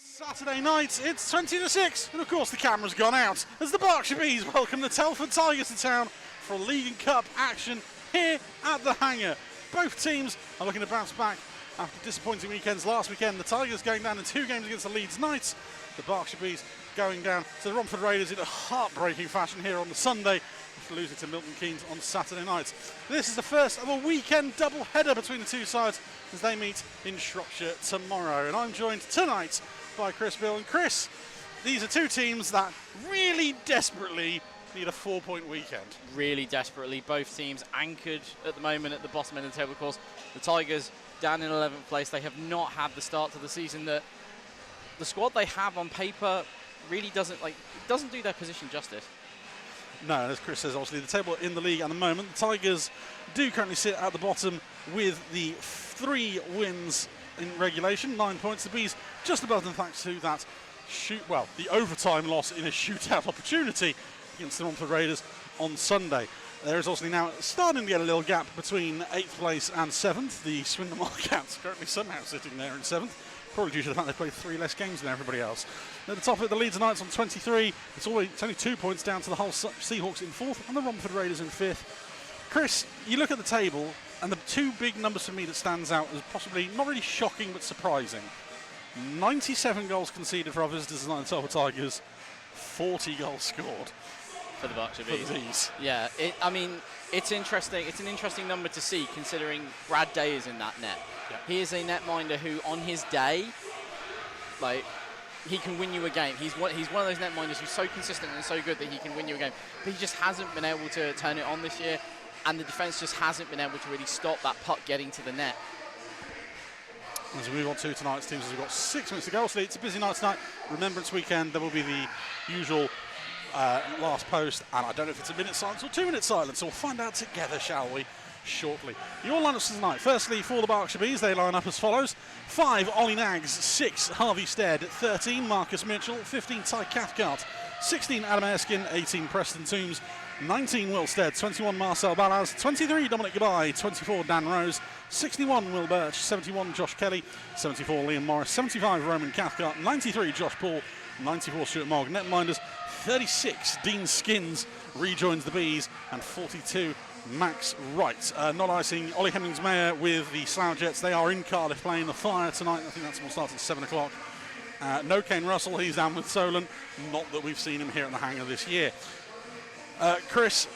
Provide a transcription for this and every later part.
Saturday night, it's 20 to 6, and of course the camera's gone out as the Berkshire Bees welcome the Telford Tigers to town for League and Cup action here at the Hangar. Both teams are looking to bounce back after disappointing weekends last weekend. The Tigers going down in 2 games against the Leeds Knights, the Berkshire Bees going down to the Romford Raiders in a heartbreaking fashion here on the Sunday after losing to Milton Keynes on Saturday night. This is the first of a weekend double-header between the two sides as they meet in Shropshire tomorrow, and I'm joined tonight by Chris Bill. And Chris, these are two teams that really desperately need a 4-point weekend. Really desperately. Both teams anchored at the moment at the bottom end of the table. Of course, the Tigers down in 11th place. They have not had the start to the season that the squad they have on paper really doesn't do their position justice. No, as Chris says, obviously the table in the league at the moment, the Tigers do currently sit at the bottom with the 3 wins in regulation, 9 points. The Bees just above them thanks to that the overtime loss in a shootout opportunity against the Romford Raiders on Sunday. There is also now starting to get a little gap between 8th place and 7th. The Swindon Wildcats currently somehow sitting there in 7th, probably due to the fact they played 3 less games than everybody else. At the top of it, the Leeds Knights on 23. It's only 2 points down to the Hull Seahawks in 4th and the Romford Raiders in 5th. Chris, you look at the table, and the 2 big numbers for me that stands out as possibly not really shocking but surprising. 97 goals conceded for our visitors tonight, the Telford Tigers. 40 goals scored For the Berkshire Bees. For the Bees. Yeah, it's interesting. It's an interesting number to see considering Brad Day is in that net. Yeah. He is a netminder who, on his day, he can win you a game. He's one of those netminders who's so consistent and so good that he can win you a game. But he just hasn't been able to turn it on this year, and the defence just hasn't been able to really stop that puck getting to the net. As we move on to tonight's teams, we've got 6 minutes to go. So it's a busy night tonight. Remembrance weekend. There will be the usual last post, and I don't know if it's a minute silence or 2 minute silence, so we'll find out together, shall we, shortly. Your lineups tonight. Firstly, for the Berkshire Bees, they line up as follows: 5, Ollie Naggs; 6, Harvey Stead; 13, Marcus Mitchell; 15, Ty Cathcart; 16, Adam Erskine; 18, Preston Toombs; 19, Will Stead; 21, Marcel Ballaz; 23, Dominic Gabai; 24, Dan Rose; 61, Will Birch; 71, Josh Kelly; 74, Liam Morris; 75, Roman Cathcart; 93, Josh Paul; 94, Stuart Mogg. Netminders, 36, Dean Skins rejoins the Bees; and 42, Max Wright. Not icing, Ollie Hemmings-Mayer with the Slough Jets. They are in Cardiff playing the Fire tonight. I think that's will start at 7 o'clock. No Kane Russell, he's down with Solon. Not that we've seen him here at the Hangar this year. Chris,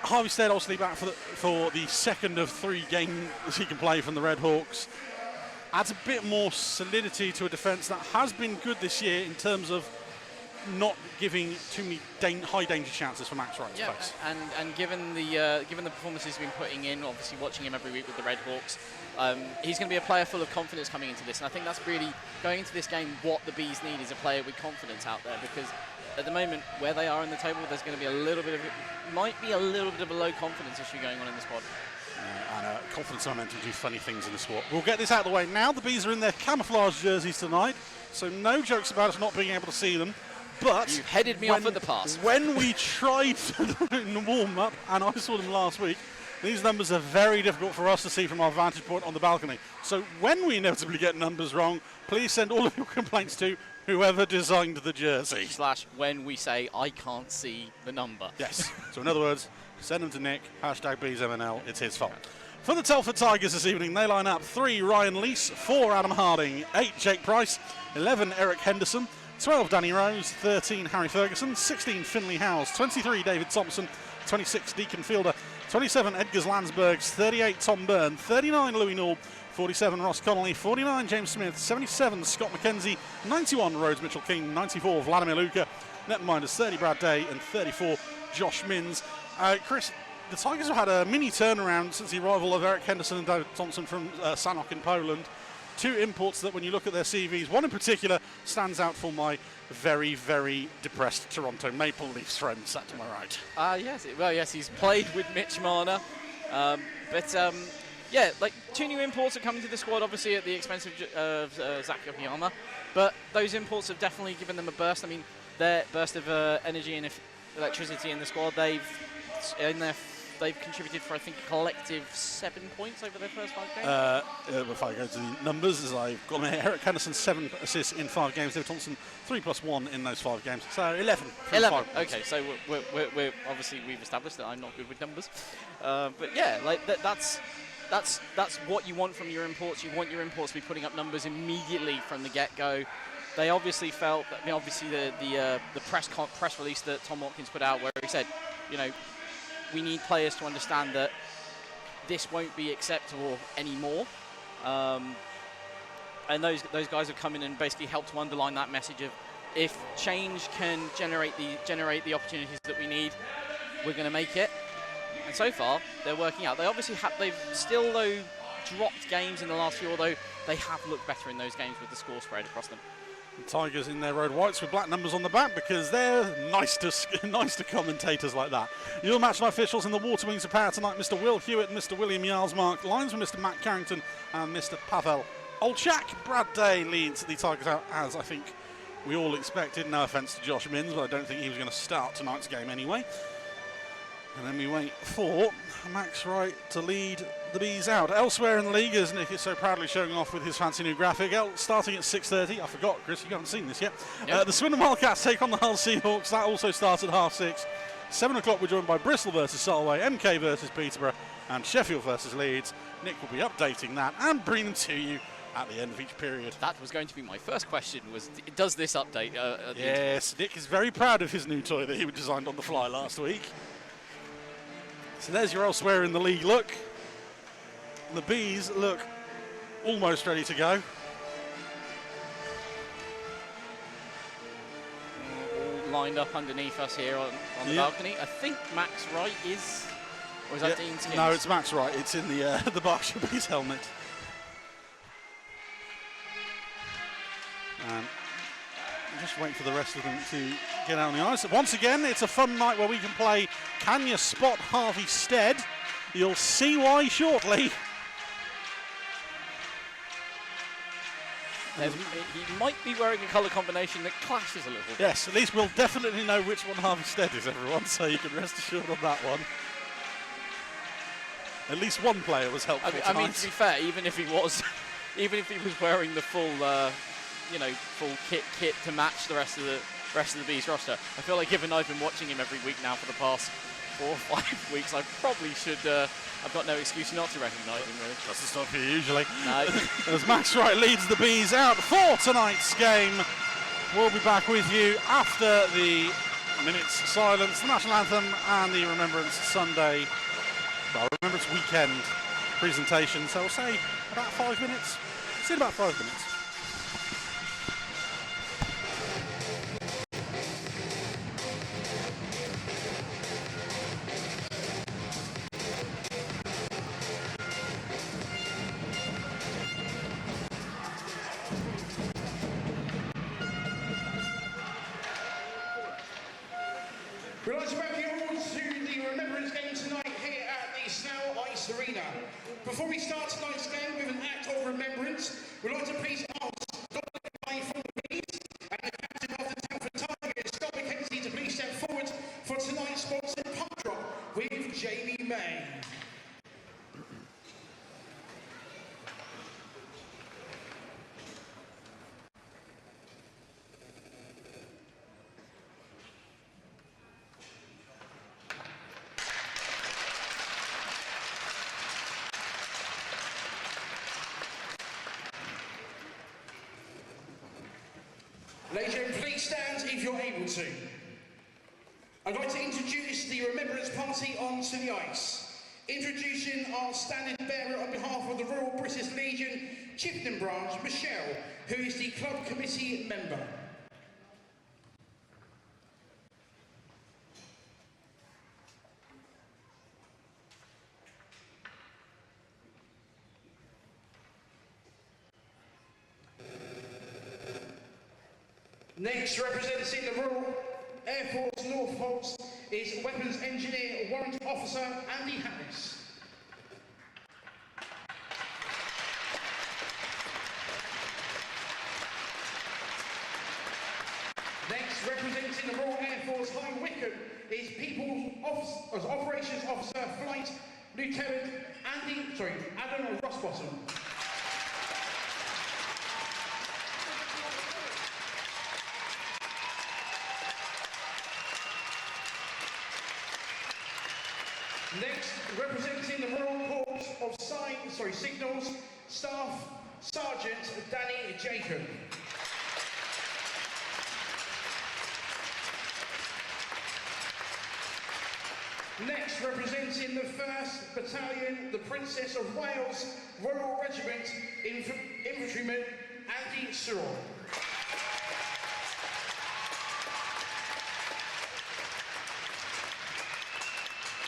Harvey Stead obviously back for the second of 3 games he can play from the Red Hawks. Adds a bit more solidity to a defence that has been good this year in terms of not giving too many high danger chances for Max Wright to face. And given the performances he's been putting in, obviously watching him every week with the Red Hawks, he's going to be a player full of confidence coming into this, and I think that's really, going into this game, what the Bees need is a player with confidence out there, because at the moment where they are in the table, there's going to be a little bit of a low confidence issue going on in the squad. And confidence and momentum do funny things in the squad. We'll get this out of the way now. The Bees are in their camouflage jerseys tonight, so no jokes about us not being able to see them. But you've headed me off at the pass. When we tried in the warm-up, and I saw them last week, these numbers are very difficult for us to see from our vantage point on the balcony. So when we inevitably get numbers wrong, please send all of your complaints to whoever designed the jersey. / when we say I can't see the number. Yes. So in other words, send them to Nick, #BeesMNL, it's his fault. For the Telford Tigers this evening, they line up 3, Ryan Leese; 4, Adam Harding; 8, Jake Price; 11, Eric Henderson; 12, Danny Rose; 13, Harry Ferguson; 16, Finley Howes; 23, David Thompson; 26, Deacon Fielder; 27, Edgars Landsbergs; 38, Tom Byrne; 39, Louis Nall; 47, Ross Connolly; 49, James Smith; 77, Scott McKenzie; 91, Rhodes Mitchell-King; 94, Vladimir Luka; netminders 30, Brad Day; and 34, Josh Minns. Chris, the Tigers have had a mini turnaround since the arrival of Eric Henderson and David Thompson from Sanok in Poland. 2 imports that, when you look at their CVs, one in particular stands out for my very, very depressed Toronto Maple Leafs friend sat to my right. Yes, he's played with Mitch Marner. Yeah, 2 new imports are coming to the squad, obviously at the expense of Zach Yokoyama, but those imports have definitely given them a burst. I mean, their burst of energy and electricity in the squad, in their they've contributed for, I think, a collective 7 points over their first 5 games. If I go to the numbers, as I've got my Eric Henderson 7 assists in 5 games, David Thompson 3+1 in those 5 games, so 11. 11. Okay, so we're obviously we've established that I'm not good with numbers, but yeah, like that's what you want from your imports. You want your imports to be putting up numbers immediately from the get-go. They obviously felt that, I mean, obviously the press release that Tom Watkins put out, where he said, you know, we need players to understand that this won't be acceptable anymore. And those guys have come in and basically helped to underline that message of, if change can generate the opportunities that we need, we're going to make it. And so far, they're working out. They obviously they've still though dropped games in the last few, although they have looked better in those games with the score spread across them. The Tigers in their road whites with black numbers on the back, because they're nice to commentators like that. Your match night officials in the Water Wings of Power tonight: Mr. Will Hewitt and Mr. William Yarlsmark. Lines with Mr. Matt Carrington and Mr. Pavel Olchak. Brad Day leads the Tigers out, as I think we all expected. No offence to Josh Minns, but I don't think he was going to start tonight's game anyway. And then we wait for Max Wright to lead the Bees out. Elsewhere in the league, as Nick is so proudly showing off with his fancy new graphic, starting at 6:30. I forgot, Chris, you haven't seen this yet. Yep. The Swindon Wildcats take on the Hull Seahawks. That also starts at 6:30. 7 o'clock, we're joined by Bristol versus Solway, MK versus Peterborough, and Sheffield versus Leeds. Nick will be updating that and bringing them to you at the end of each period. That was going to be my first question, was does this update? Yes, Nick is very proud of his new toy that he designed on the fly last week. So there's your elsewhere in the league look. The Bees look almost ready to go. All lined up underneath us here on the balcony. I think Max Wright is, or is that Dean Skins? No, it's Max Wright. It's in the Berkshire Bees helmet. Just wait for the rest of them to get out on the ice. Once again, it's a fun night where we can play Can You Spot Harvey Stead? You'll see why shortly. He might be wearing a colour combination that clashes a little bit. Yes, at least we'll definitely know which one Harvey Stead is, everyone, so you can rest assured on that one. At least one player was helpful tonight. I mean, to be fair, even if he was wearing the full full kit to match the rest of the Bees roster, I feel like given I've been watching him every week now for the past 4 or 5 weeks, I probably should. I've got no excuse not to recognise him, really. Doesn't stop you usually. No. As Max Wright leads the Bees out for tonight's game. We'll be back with you after the minute's silence, the national anthem, and the Remembrance Sunday, Remembrance weekend presentation. So we'll say about 5 minutes. See in about 5 minutes. We'd like to welcome you all to the Remembrance game tonight here at the Snell Ice Arena. Before we start tonight's game with an act of remembrance, we'd like to please ask Dr. Guy from the Bees and the captain of the Telford Tigers, Scott McKenzie, to please step forward for tonight's sponsored pub drop with Jamie May. Ladies and gentlemen, please stand if you're able to. I'd like to introduce the Remembrance Party onto the ice. Introducing our standard bearer on behalf of the Royal British Legion, Chippenham branch, Michelle, who is the club committee member. Next, representing the Royal Air Force Norfolk is Weapons Engineer Warrant Officer Andy Harris. Next, representing the Royal Air Force High Wycombe is Operations Officer Flight Lieutenant Adam Rossbottom. Next, representing the Royal Corps of Signals Staff, Sergeant Danny Jacob. Next, representing the 1st Battalion, the Princess of Wales Royal Regiment, Infantryman Andy Searle.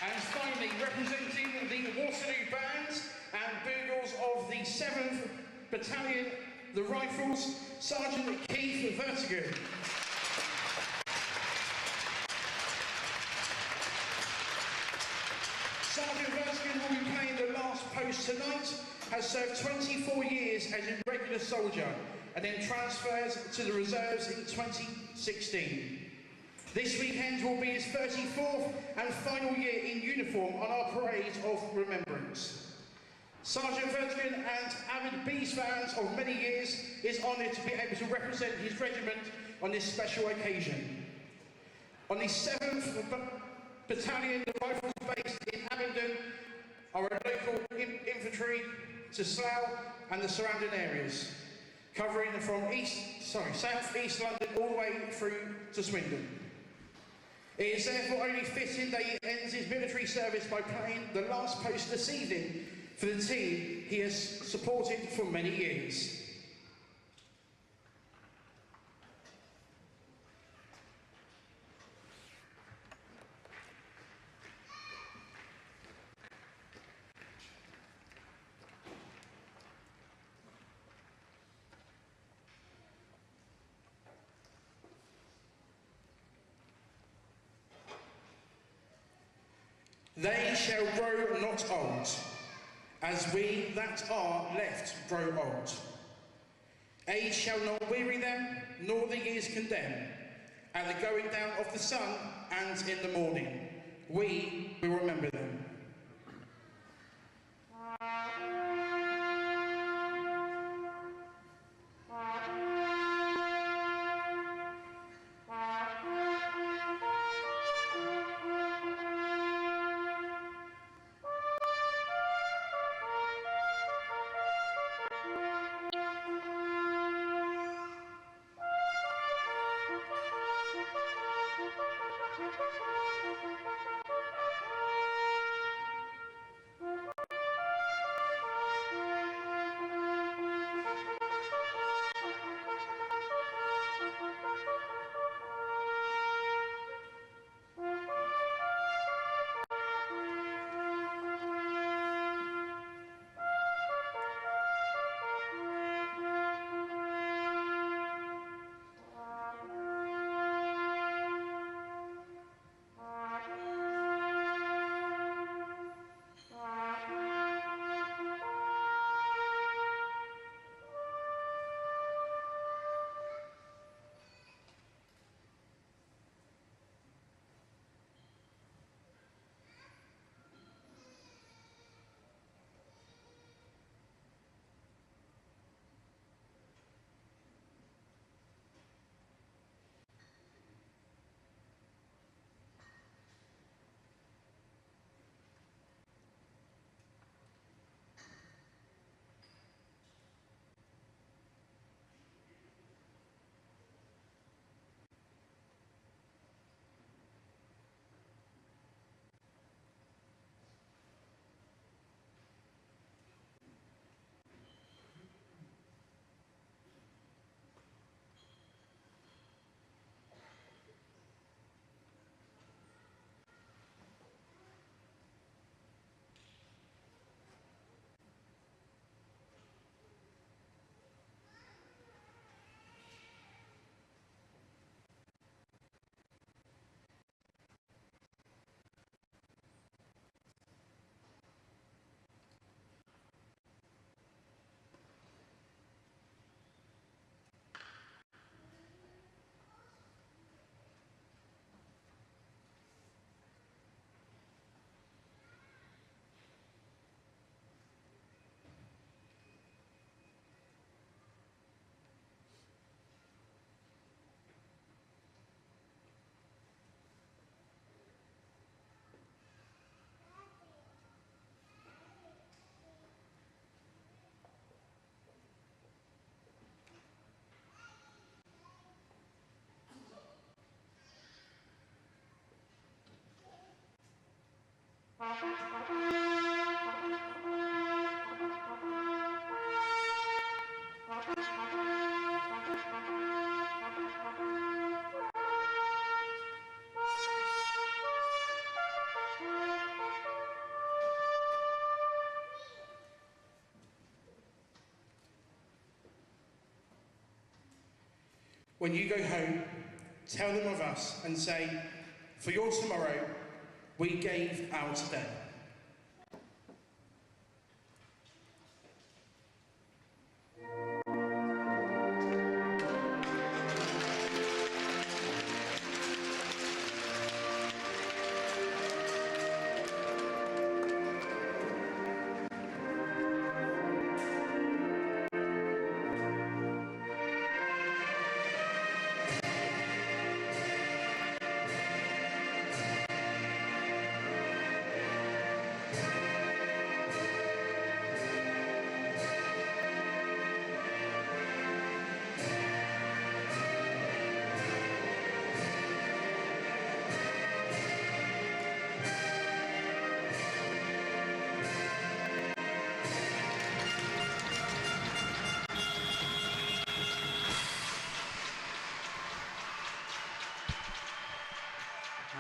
And finally, representing the Waterloo Bands and Bugles of the 7th Battalion, the Rifles, Sergeant Keith Vertigan. Sergeant Vertigan will be playing the last post tonight, has served 24 years as a regular soldier, and then transfers to the reserves in 2016. This weekend will be his 34th and final year in uniform on our parade of remembrance. Sergeant Vertigan, and avid Bees fans of many years, is honoured to be able to represent his regiment on this special occasion. On the 7th Battalion, the Rifles based in Abingdon, are a local infantry to Slough and the surrounding areas, covering from South East London all the way through to Swindon. It is therefore only fitting that he ends his military service by playing the last post this evening for the team he has supported for many years. They shall grow not old, as we that are left grow old. Age shall not weary them, nor the years condemn. At the going down of the sun and in the morning, we will remember them. when you go home, tell them of us and say, for your tomorrow, we gave our today.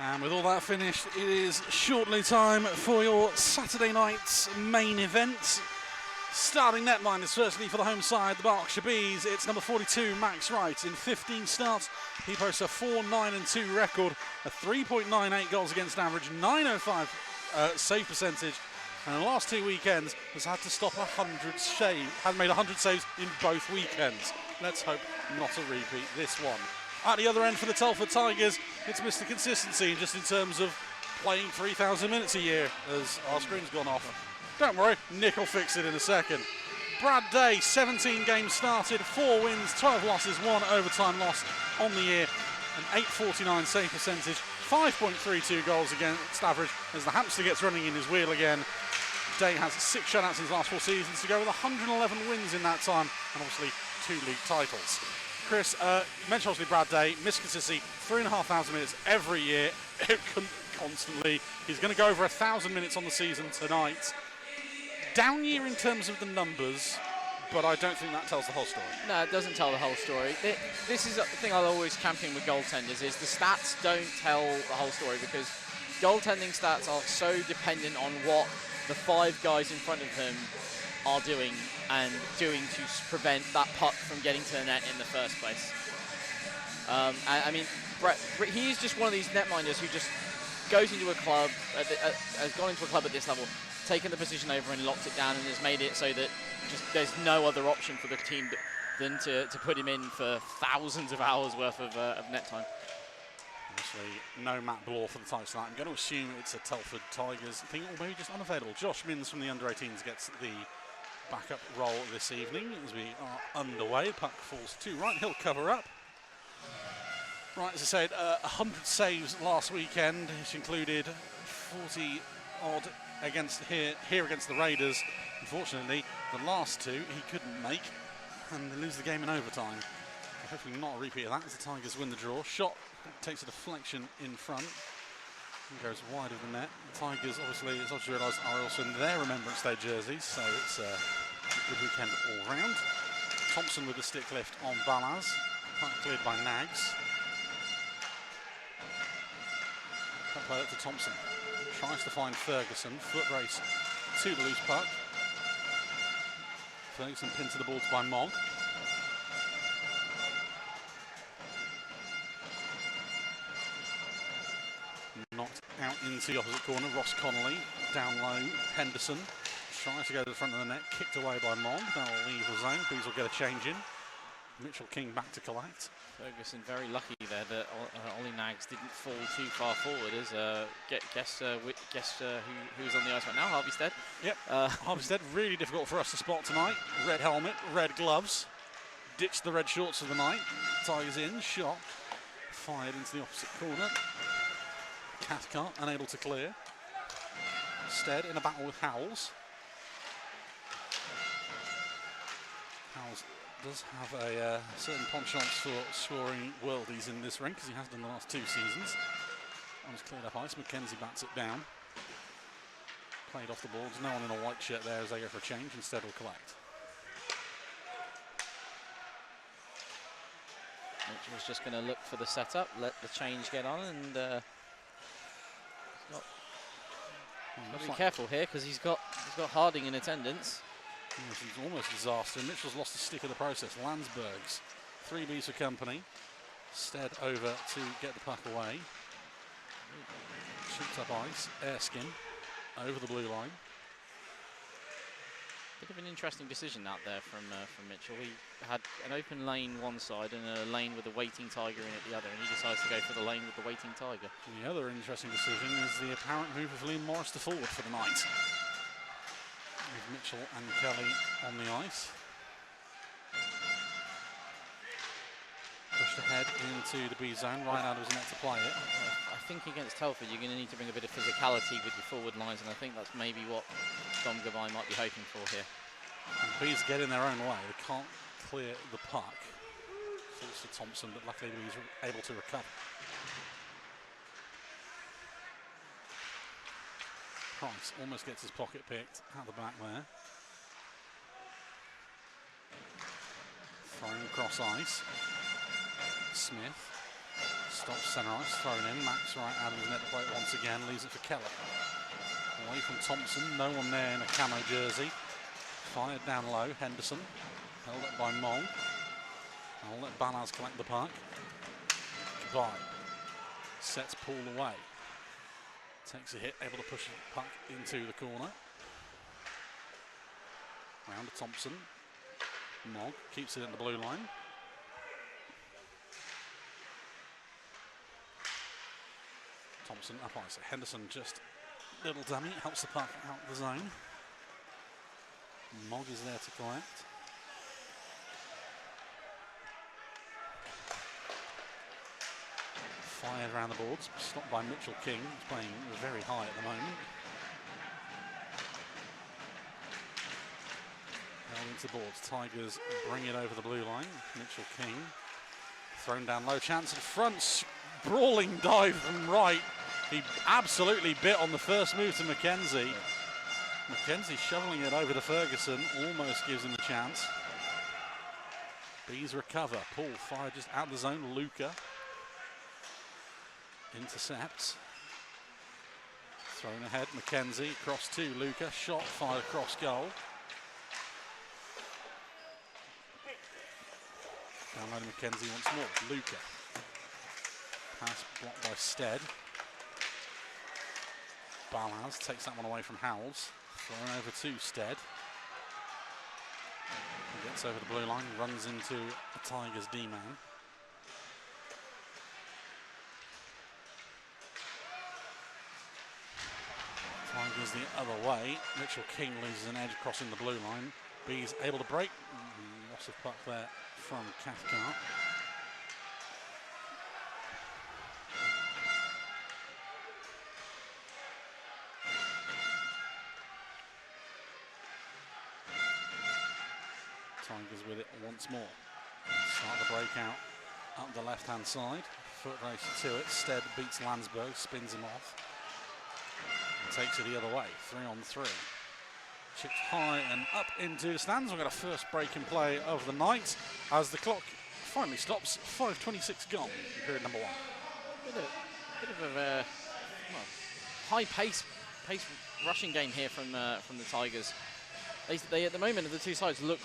And with all that finished, it is shortly time for your Saturday night's main event. Starting netminders firstly for the home side, the Berkshire Bees. It's number 42, Max Wright. In 15 starts, he posts a 4-9-2 record, a 3.98 goals against average, 905 save percentage, and in the last 2 weekends has had to stop 100 save. Has made 100 saves in both weekends. Let's hope not a repeat this one. At the other end for the Telford Tigers, it's Mr. Consistency just in terms of playing 3,000 minutes a year, as our screen's gone off. Don't worry, Nick will fix it in a second. Brad Day, 17 games started, 4 wins, 12 losses, 1 overtime loss on the year, an 8.49 save percentage, 5.32 goals against average as the hamster gets running in his wheel again. Day has 6 shutouts in his last 4 seasons to go with 111 wins in that time, and obviously 2 league titles. Chris, you mentioned obviously Brad Day, Consistency, 3,500 minutes every year, constantly. He's going to go over 1,000 minutes on the season tonight. Down year in terms of the numbers, but I don't think that tells the whole story. No, it doesn't tell the whole story. This is the thing I'll always champion with goaltenders, is the stats don't tell the whole story, because goaltending stats are so dependent on what the 5 guys in front of him are doing to prevent that puck from getting to the net in the first place. I mean, Brett, he is just one of these netminders who just goes into a club, has gone into a club at this level, taken the position over and locked it down, and has made it so that just there's no other option for the team than to put him in for thousands of hours worth of net time. Obviously, no Matt Bloor for the Tigers tonight. I'm going to assume it's a Telford Tigers thing, or maybe just unavailable. Josh Minns from the under-18s gets the backup role this evening as we are underway. Puck falls to right. He'll cover up. Right, as I said, 100 saves last weekend, which included 40 odd against here against the Raiders. Unfortunately, the last 2 he couldn't make, and they lose the game in overtime. Hopefully not a repeat of that as the Tigers win the draw. Shot takes a deflection in front and goes wide of the net. The Tigers, obviously, as I've realised, are also in their Remembrance Day jerseys, so it's a good weekend all round. Thompson with the stick lift on Balaz. Puck cleared by Nags. Puck play up to Thompson. Tries to find Ferguson. Foot race to the loose puck. Ferguson pinned to the boards by Mogg. Knocked out into the opposite corner. Ross Connolly down low. Henderson tries to go to the front of the net. Kicked away by Mogg. That'll leave the zone. Bees will get a change in. Mitchell King back to collect. Ferguson very lucky there that Ollie Nags didn't fall too far forward. As guess who's on the ice right now? Harvey-Stead. Yep. Harvey-Stead really difficult for us to spot tonight. Red helmet, red gloves. Ditched the red shorts of the night. Tigers in. Shot fired into the opposite corner. Cathcart unable to clear. Stead in a battle with Howells. Howells does have a certain penchant for scoring worldies in this ring, because he has done the last 2 seasons. On his cleared up ice, McKenzie bats it down. Played off the boards. No one in a white shirt there as they go for a change. Instead will collect. Mitchell's just going to look for the setup, let the change get on, and got to be careful here because he's got Harding in attendance. It's almost a disaster. Mitchell's lost a stick of the process. Landsbergs, 3 Bs for company. Stead over to get the puck away. Shoots up ice. Erskine over the blue line. Bit of an interesting decision out there from Mitchell. He had an open lane one side and a lane with a waiting tiger in it the other, and he decides to go for the lane with the waiting tiger. And the other interesting decision is the apparent move of Liam Morris to forward for the night. With Mitchell and Kelly on the ice. Pushed ahead into the B zone, right out of his net to play it. I think against Telford you're going to need to bring a bit of physicality with your forward lines, and I think that's maybe what Dom Gabay might be hoping for here. And Bees get in their own way, they can't clear the puck. Falls to Thompson, but luckily he's able to recover. Price almost gets his pocket picked out the back there. Thrown across ice. Smith stops centre ice, thrown in. Max right out of his net to play it once again, leaves it for Keller. Away from Thompson, no one there in a camo jersey. Fired down low, Henderson. Held up by Mong. I'll let Balaz collect the puck. Goodbye. Sets Poole away. Takes a hit, able to push the puck into the corner. Round to Thompson. Mog keeps it in the blue line. Thompson up ice. Henderson just little dummy, helps the puck out the zone. Mog is there to collect. Fired around the boards, stopped by Mitchell King, who's playing very high at the moment. Held into the boards. Tigers bring it over the blue line. Mitchell King thrown down low, chance in front, brawling dive from right. He absolutely bit on the first move to McKenzie. McKenzie shoveling it over to Ferguson, almost gives him the chance. Bees recover. Paul fired just out of the zone. Luca intercepts. Thrown ahead. McKenzie across to Luca. Shot fired across goal. Down low to McKenzie once more. Luca. Pass blocked by Stead. Balaz takes that one away from Howells. Thrown over to Stead. He gets over the blue line, runs into the Tigers D-man. Tigers the other way. Mitchell King loses an edge crossing the blue line. Bees able to break. Loss of puck there from Cathcart. Tigers with it once more. Start the breakout up the left-hand side. Foot race to it. Stead beats Landsberg, spins him off. And takes it the other way. 3-on-3. Chipped high and up into the stands. We've got a first break in play of the night as the clock finally stops. 5:26 gone in period number one. Bit of a high pace rushing game here from the Tigers. They at the moment, the two sides look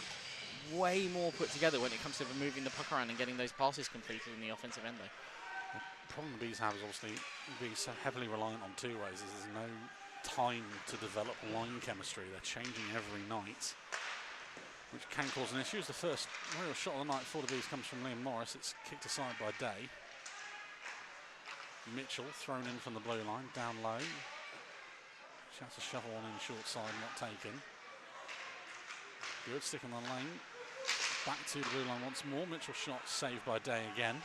way more put together when it comes to moving the puck around and getting those passes completed in the offensive end. The problem the Bees have is obviously being so heavily reliant on two ways. There's no time to develop line chemistry. They're changing every night, which can cause an issue. As the first real shot of the night for the Bees comes from Liam Morris. It's kicked aside by Day. Mitchell thrown in from the blue line, down low. Shouts a shovel on in short side, not taken. Good stick on the lane. Back to the blue line once more. Mitchell shot saved by Day again.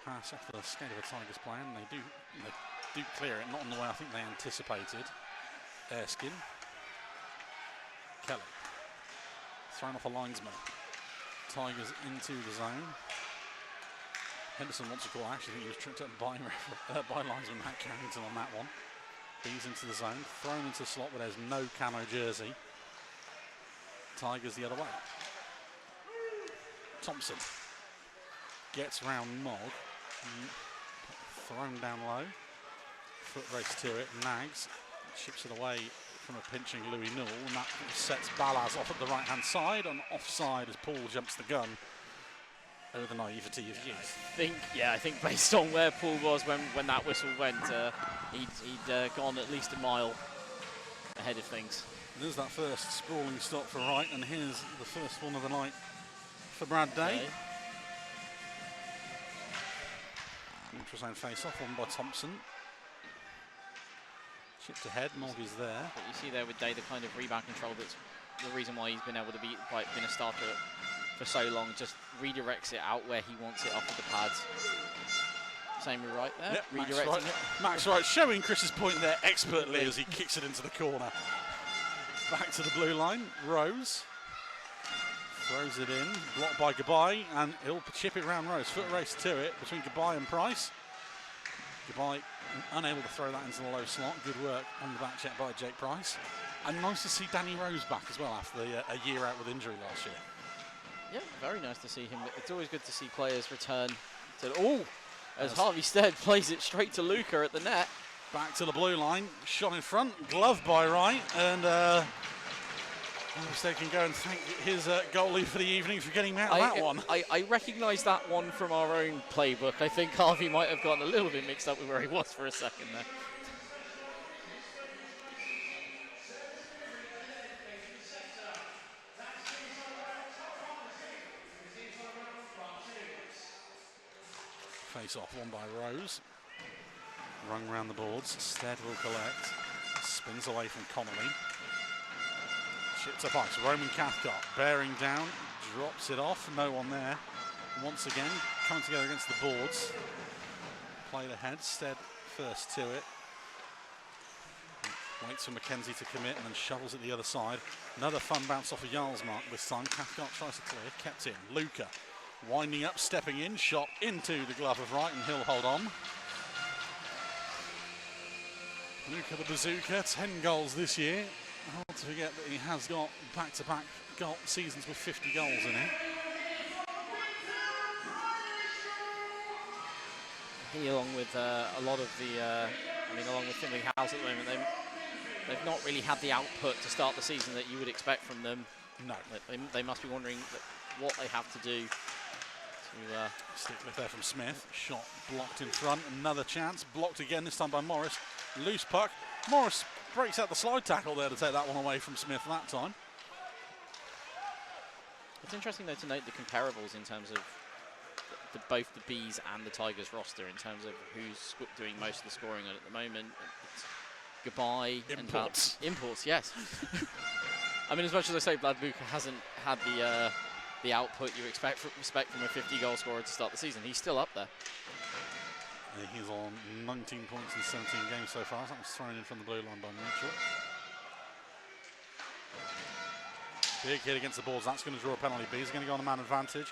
Pass off the skate of a Tigers player, and they do clear it, not in the way I think they anticipated. Erskine. Kelly. Thrown off a linesman. Tigers into the zone. Henderson wants to call. I actually think he was tripped up by linesman Matt Carrington on that one. Bees into the zone, thrown into the slot where there's no camo jersey. Tigers the other way. Thompson gets round Mog. Thrown down low. Foot race to it. Nags chips it away from a pinching Louis Newell, and that sets Balaz off at the right-hand side. And offside as Paul jumps the gun. Oh, the naivety of youth. I think based on where Paul was when that whistle went, he'd gone at least a mile ahead of things. There's that first sprawling stop for Wright, and here's the first one of the night for Brad Day. Neutral zone face-off, won by Thompson. Chipped ahead, Mogg is there. But you see there with Day the kind of rebound control that's the reason why he's been able to been a starter for so long. Just redirects it out where he wants it off of the pads. Same with Wright there, Yep, redirecting it. Max Wright showing Chris's point there expertly as he kicks it into the corner. Back to the blue line, Rose throws it in, blocked by Gabai, and he'll chip it round Rose. Foot race to it between Gabai and Price. Gabai unable to throw that into the low slot. Good work on the back check by Jake Price. And nice to see Danny Rose back as well after a year out with injury last year. Yeah, very nice to see him. It's always good to see players return to, as Harvey Stead plays it straight to Luca at the net. Back to the blue line, shot in front, gloved by Wright, and Stead can go and thank his goalie for the evening for getting him out of that one. I recognise that one from our own playbook. I think Harvey might have gotten a little bit mixed up with where he was for a second there. Face off, won by Rose. Rung round the boards, Stead will collect. Spins away from Connolly. Chipped up ice, Roman Cathcart bearing down, drops it off, no one there. Once again, coming together against the boards. Played ahead, Stead first to it. Waits for Mackenzie to commit and then shovels it the other side. Another fun bounce off of Jarl's mark this time. Cathcart tries to clear, kept in. Luca winding up, stepping in, shot into the glove of Wright, and he'll hold on. Luca the Bazooka, 10 goals this year. Hard to forget that he has got back-to-back seasons with 50 goals in it. He, along with a lot of the, along with Finley House at the moment, they've not really had the output to start the season that you would expect from them. No. They must be wondering what they have to do to... Stick with there from Smith. Shot blocked in front. Another chance. Blocked again, this time by Morris. Loose puck. Morris breaks out the slide tackle there to take that one away from Smith that time. It's interesting, though, to note the comparables in terms of both the Bees and the Tigers roster in terms of who's doing most of the scoring at the moment. It's Gabai Imports. and Imports, yes. As much as I say Vlad Luka hasn't had the output you expect from a 50-goal scorer to start the season, he's still up there. He's on 19 points in 17 games so far. That was thrown in from the blue line by Mitchell. Big hit against the boards. That's going to draw a penalty. Bees are going to go on a man advantage.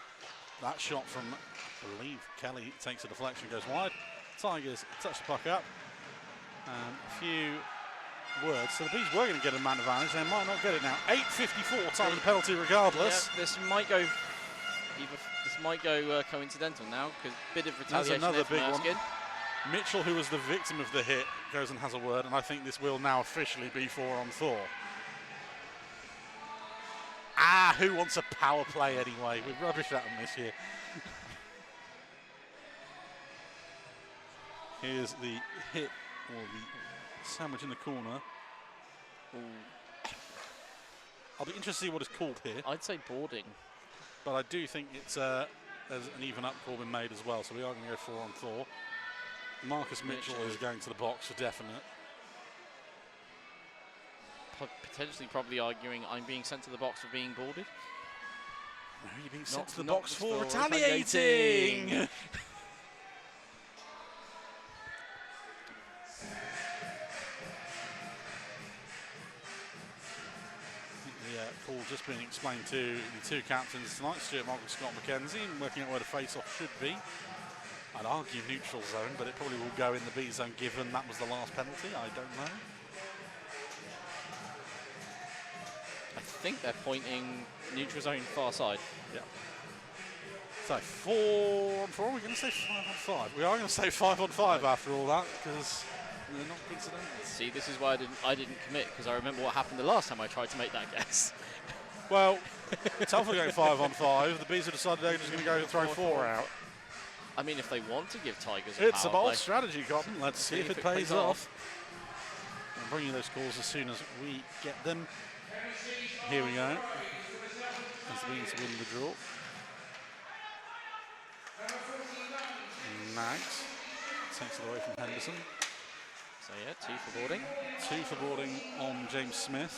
That shot from, I believe, Kelly takes a deflection, goes wide. Tigers touch the puck up. And a few words. So the Bees were going to get a man advantage. They might not get it now. 8:54 time of the penalty regardless. Yeah, this might go coincidental now, because a bit of retaliation. That's another big Erskine. one. Mitchell, who was the victim of the hit, goes and has a word, and I think this will now officially be 4-on-4. Who wants a power play anyway? We're rubbish at them this year. Here's the hit, or the sandwich in the corner. Ooh. I'll be interested to see what it's called here. I'd say boarding. But I do think it's there's an even up call been made as well, so we are going to go 4-on-4. Marcus Mitchell is going to the box for definite. Potentially probably arguing I'm being sent to the box for being boarded. No, you're being sent to the box for retaliating. retaliating. The call just being explained to the two captains tonight, Stuart Mogg and Scott Mackenzie, and working out where the face-off should be. I'd argue neutral zone, but it probably will go in the B zone given that was the last penalty. I don't know. I think they're pointing neutral zone far side. Yeah. So 4-on-4. We're going to say 5-on-5. We are going to say 5-on-5 after all that, because they're not coincidental. See, this is why I didn't commit, because I remember what happened the last time I tried to make that guess. Well, Telford going 5 on 5. The Bees have decided they're just going to go throw 4 out. I mean, if they want to give Tigers It's a power bold play. strategy, Cotton. Let's see if it pays off. I'll bring you those calls as soon as we get them. Here we go. As the Bees win the draw. Nags takes it away from Henderson. So yeah, 2 for boarding. 2 for boarding on James Smith.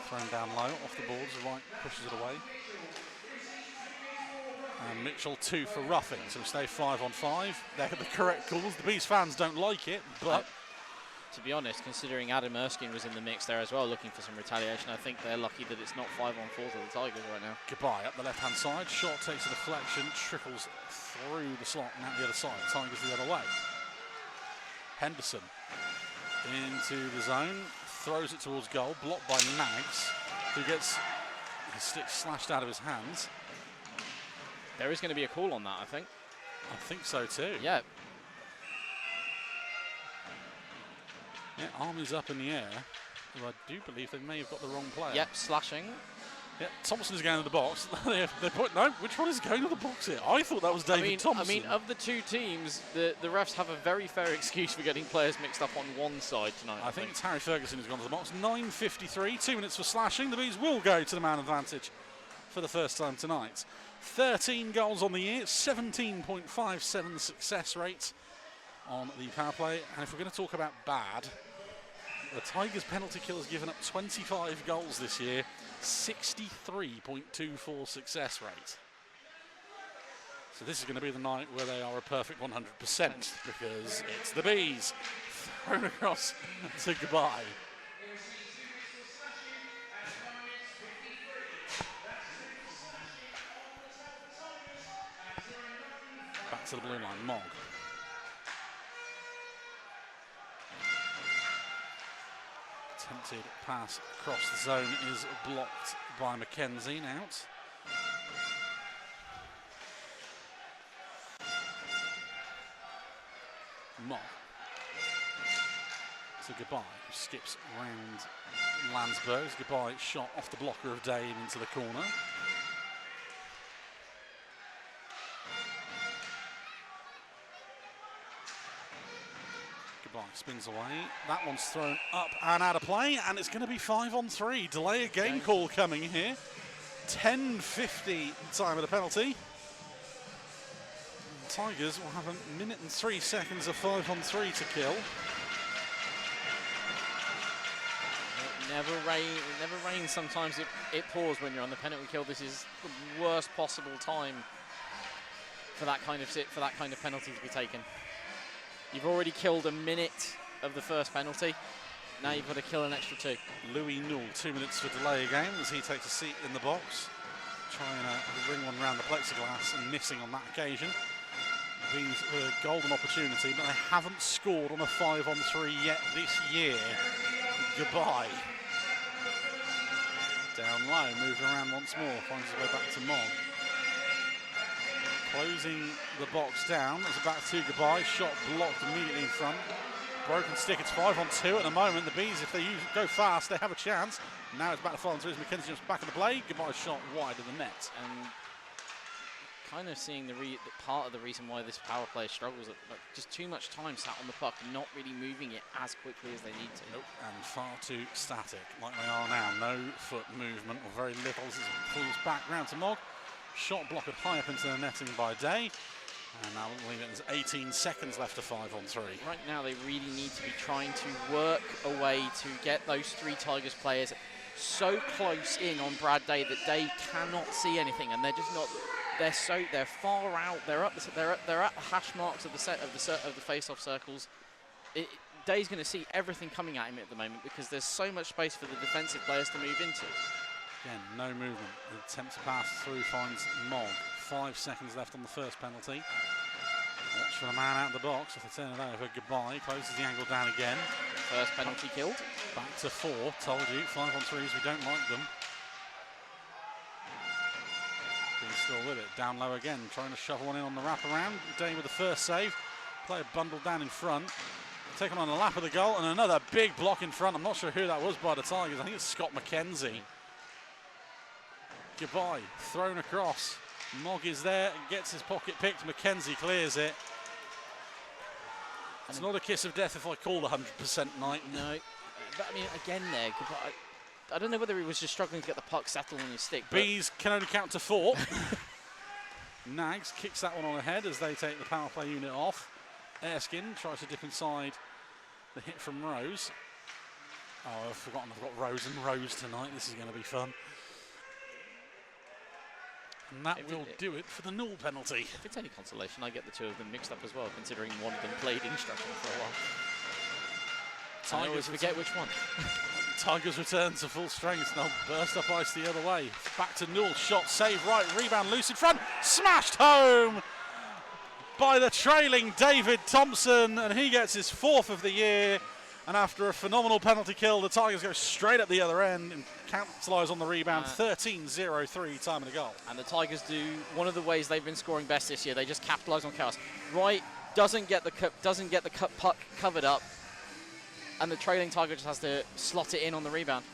Thrown down low, off the boards, the right pushes it away. And Mitchell 2 for roughing, so we stay 5 on 5. They're the correct calls. The Bees fans don't like it, but... To be honest, considering Adam Erskine was in the mix there as well, looking for some retaliation, I think they're lucky that it's not 5 on 4 to the Tigers right now. Goodbye up the left-hand side. Shot takes a deflection, trickles through the slot and out the other side. Tigers the other way. Henderson into the zone, throws it towards goal, blocked by Nags, who gets his stick slashed out of his hands. There is going to be a call on that, I think. I think so too. Yeah. Yeah, arm is up in the air. Well, I do believe they may have got the wrong player. Yep, slashing. Yeah, Thompson is going to the box. They put, no, which one is going to the box here? I thought that was David Thompson. I mean, of the 2 teams, the refs have a very fair excuse for getting players mixed up on one side tonight. I think it's Harry Ferguson who's gone to the box. 9:53, 2 minutes for slashing. The Bees will go to the man advantage for the first time tonight. 13 goals on the year, 17.57 success rate on the power play. And if we're going to talk about bad, the Tigers' penalty kill has given up 25 goals this year, 63.24 success rate. So this is going to be the night where they are a perfect 100% because it's the Bees thrown across to goodbye. Back to the blue line, Mogg. Attempted pass across the zone is blocked by McKenzie. Out. Mogg. So goodbye. Skips round Landsberg's. Goodbye shot off the blocker of Dave into the corner. Spins away. That one's thrown up and out of play, and it's going to be 5 on 3. Delay a game call coming here. 10:50 time of the penalty. Tigers will have a minute and 3 seconds of 5 on 3 to kill. It never rains. Sometimes it pours when you're on the penalty kill. This is the worst possible time for that kind of penalty to be taken. You've already killed a minute of the first penalty. Now you've got to kill an extra 2. Louis Newell, 2 minutes for delay again as he takes a seat in the box. Trying to bring one round the plexiglass and missing on that occasion. These were a golden opportunity, but they haven't scored on a 5 on 3 yet this year. Goodbye. Down low, moves around once more, finds his way back to Mogg. Closing the box down as a back 2 goodbye. Shot blocked immediately in front. Broken stick, it's 5 on 2 at the moment. The Bees, if they go fast, they have a chance. Now it's back to 5 on 3 as McKenzie jumps back in the blade. Goodbye shot wide of the net. And kind of seeing the part of the reason why this power play struggles, like just too much time sat on the puck, not really moving it as quickly as they need to. Nope, and far too static, like they are now. No foot movement, or very little. As it pulls back round to Mogg. Shot blocked high up into the netting by Day. And now I believe there's 18 seconds left of 5 on 3. Right now they really need to be trying to work a way to get those 3 Tigers players so close in on Brad Day that Day cannot see anything, and they're just not. They're far out. They're at the hash marks of the face-off circles. Day's going to see everything coming at him at the moment because there's so much space for the defensive players to move into. Again, no movement. The attempt to pass through finds Mogg. 5 seconds left on the first penalty. Watch for the man out of the box. If they turn it over, goodbye. Closes the angle down again. First penalty killed. Back to 4. Told you, 5 on 3s, we don't like them. Being still with it. Down low again, trying to shove one in on the wraparound. Day with the first save. Player bundled down in front. Taken on the lap of the goal, and another big block in front. I'm not sure who that was by the Tigers. I think it's Scott McKenzie. Goodbye. Thrown across. Mogg is there, gets his pocket picked. McKenzie clears it. It's not a kiss of death if I call the 100% night. No. But I mean, again there, I don't know whether he was just struggling to get the puck settled on his stick. Bees can only count to 4. Nags kicks that one on ahead as they take the power play unit off. Erskine tries to dip inside the hit from Rose. Oh, I've forgotten I've got Rose and Rose tonight. This is going to be fun. And that will do it for the null penalty. If it's any consolation, I get the two of them mixed up as well, considering one of them played instruction for a while. I always forget which one. Tigers return to full strength. They'll burst up ice the other way. Back to Null. Shot, save right, rebound loose in front. Smashed home by the trailing David Thompson, and he gets his 4th of the year. And after a phenomenal penalty kill, the Tigers go straight up the other end and capitalise on the rebound. 13-0-3 time of the goal. And the Tigers do one of the ways they've been scoring best this year. They just capitalise on chaos. Wright doesn't get the puck covered up, and the trailing Tiger just has to slot it in on the rebound.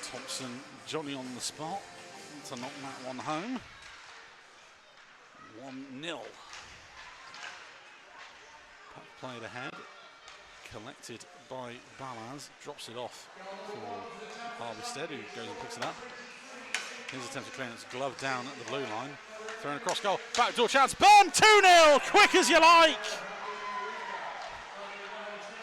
Thompson, Johnny on the spot to knock that one home. 1-0. Puck played ahead, collected by Balaz, drops it off for Harveystead, who goes and picks it up. His attempt to clearance, glove down at the blue line. Thrown across goal, backdoor chance, Burn 2-0, quick as you like.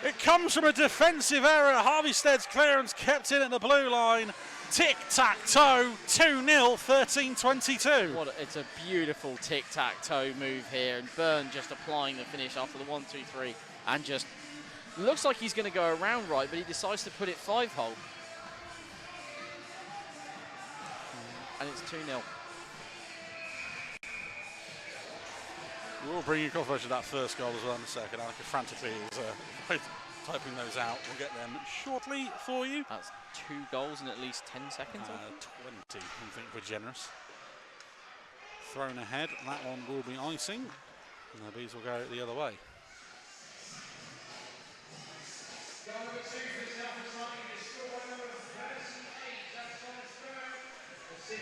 It comes from a defensive error. Harveystead's clearance kept in at the blue line. Tic-tac-toe, 2-0, 13-22. It's a beautiful tic-tac-toe move here, and Byrne just applying the finish after the 1-2-3, and just looks like he's going to go around right, but he decides to put it 5-hole. And it's 2-0. We'll bring you coverage of that first goal as well in a second. Annika frantically is typing those out. We'll get them shortly for you. That's 2 goals in at least 10 seconds. 20, I think we're generous. Thrown ahead, that one will be icing, and the Bees will go the other way.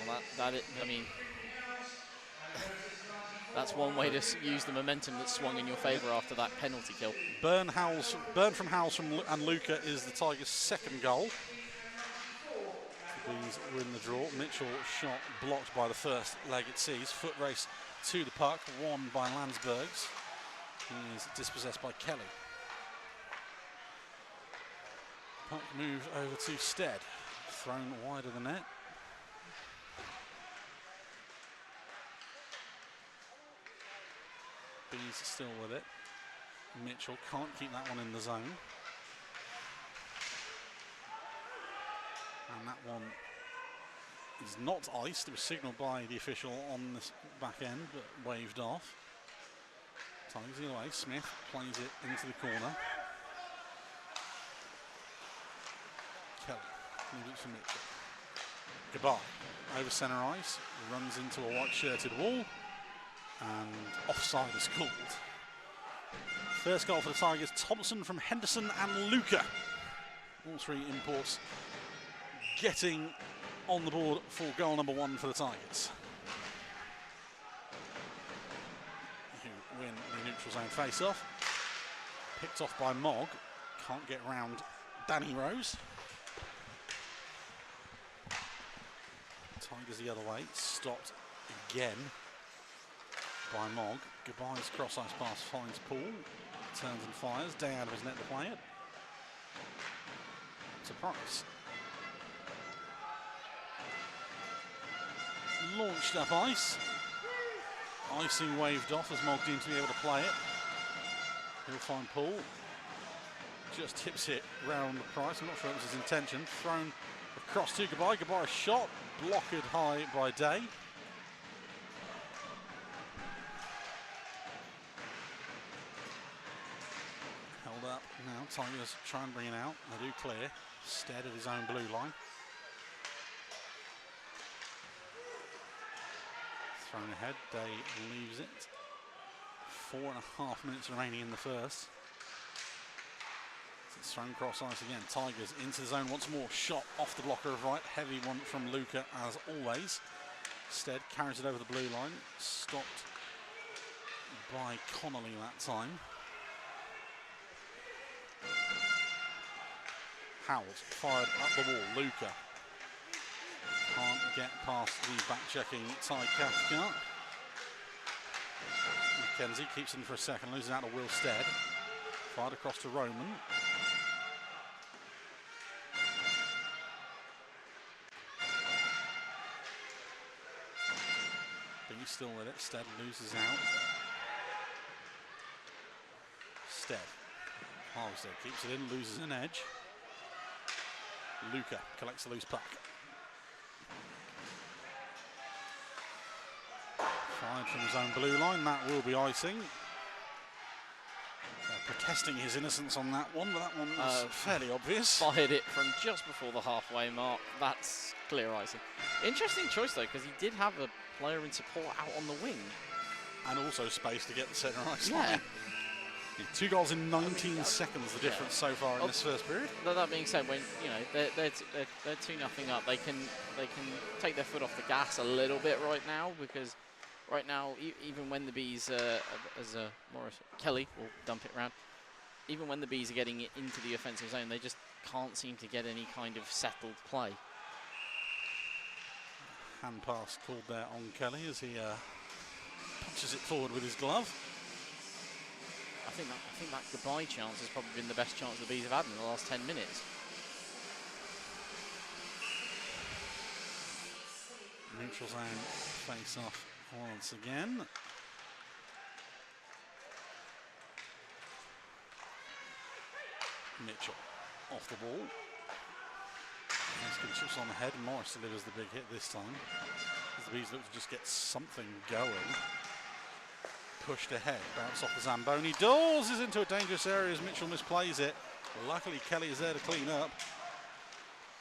Well, I mean, that's one way to use the momentum that swung in your favour after that penalty kill. Burn from Howells and Luca is the Tigers' second goal. The Bees win the draw. Mitchell shot blocked by the first leg it sees. Foot race to the puck, won by Landsbergs. He is dispossessed by Kelly. Puck moved over to Stead. Thrown wide of the net. Bees still with it. Mitchell can't keep that one in the zone. And that one is not iced. It was signalled by the official on this back end, but waved off. Tigers the other way. Smith plays it into the corner. Kelly leaves it for Mitchell. Goodbye. Over centre ice. Runs into a white-shirted wall. And offside is called. First goal for the Tigers, Thompson from Henderson and Luca. All 3 imports getting on the board for goal number 1 for the Tigers, who win the neutral zone face-off. Picked off by Mogg. Can't get round Danny Rose. Tigers the other way. Stopped again by Mogg. Goodbye's cross ice pass finds Paul. Turns and fires. Day out of his net to play it. Surprise. Launched up ice. Icing waved off as Mogg deemed to be able to play it. He'll find Paul. Just tips it round the Price. I'm not sure it was his intention. Thrown across to Goodbye. Goodbye shot. Blocked high by Day. Held up now. Tigers try and bring it out. They do clear. Stead at his own blue line. Thrown ahead, Day leaves it. 4.5 minutes remaining in the first. It's thrown cross ice again. Tigers into the zone once more. Shot off the blocker of right. Heavy one from Luca as always. Stead carries it over the blue line. Stopped by Connolly that time. Howells fired up the wall. Luca can't get past the back-checking Ty Cathcart. McKenzie keeps in for a second, loses out to Will Stead. Fired across to Roman. He's still with it. Stead loses out. Stead. Harvester keeps it in, loses an edge. Luca collects the loose puck. Fired from his own blue line. That will be icing. Protesting his innocence on that one, but that one was fairly obvious. Fired it from just before the halfway mark. That's clear icing. Interesting choice though, because he did have a player in support out on the wing. And also space to get the centre ice yeah. line. 2 goals in 19 seconds, the difference so far in this first period. That being said, when they're 2-0 up, they can take their foot off the gas a little bit right now, because right now even when the Bees, as Morris Kelly will dump it around, even when the Bees are getting it into the offensive zone, they just can't seem to get any kind of settled play. Hand pass called there on Kelly as he punches it forward with his glove. I think that goodbye chance has probably been the best chance the Bees have had in the last 10 minutes. Neutral zone face off once again. Mitchell off the ball. Haskins chips on the head. Morris delivers the big hit this time. As the Bees look to just get something going. Pushed ahead, bounce off the Zamboni. Dawes is into a dangerous area as Mitchell misplays it. Luckily, Kelly is there to clean up.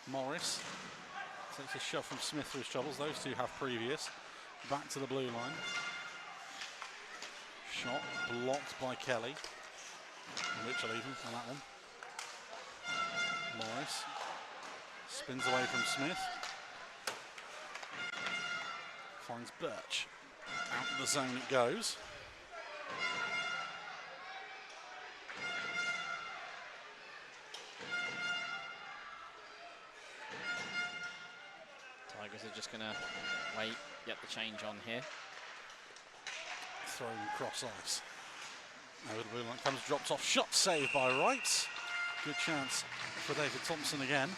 Morris takes a shove from Smith through his troubles. Those two have previous. Back to the blue line. Shot blocked by Kelly. Mitchell even on that one. Morris spins away from Smith. Finds Birch. Out of the zone it goes. Tigers are just going to wait, get the change on here. Thrown cross ice. Over the blue line comes, dropped off. Shot saved by Wright. Good chance for David Thompson again.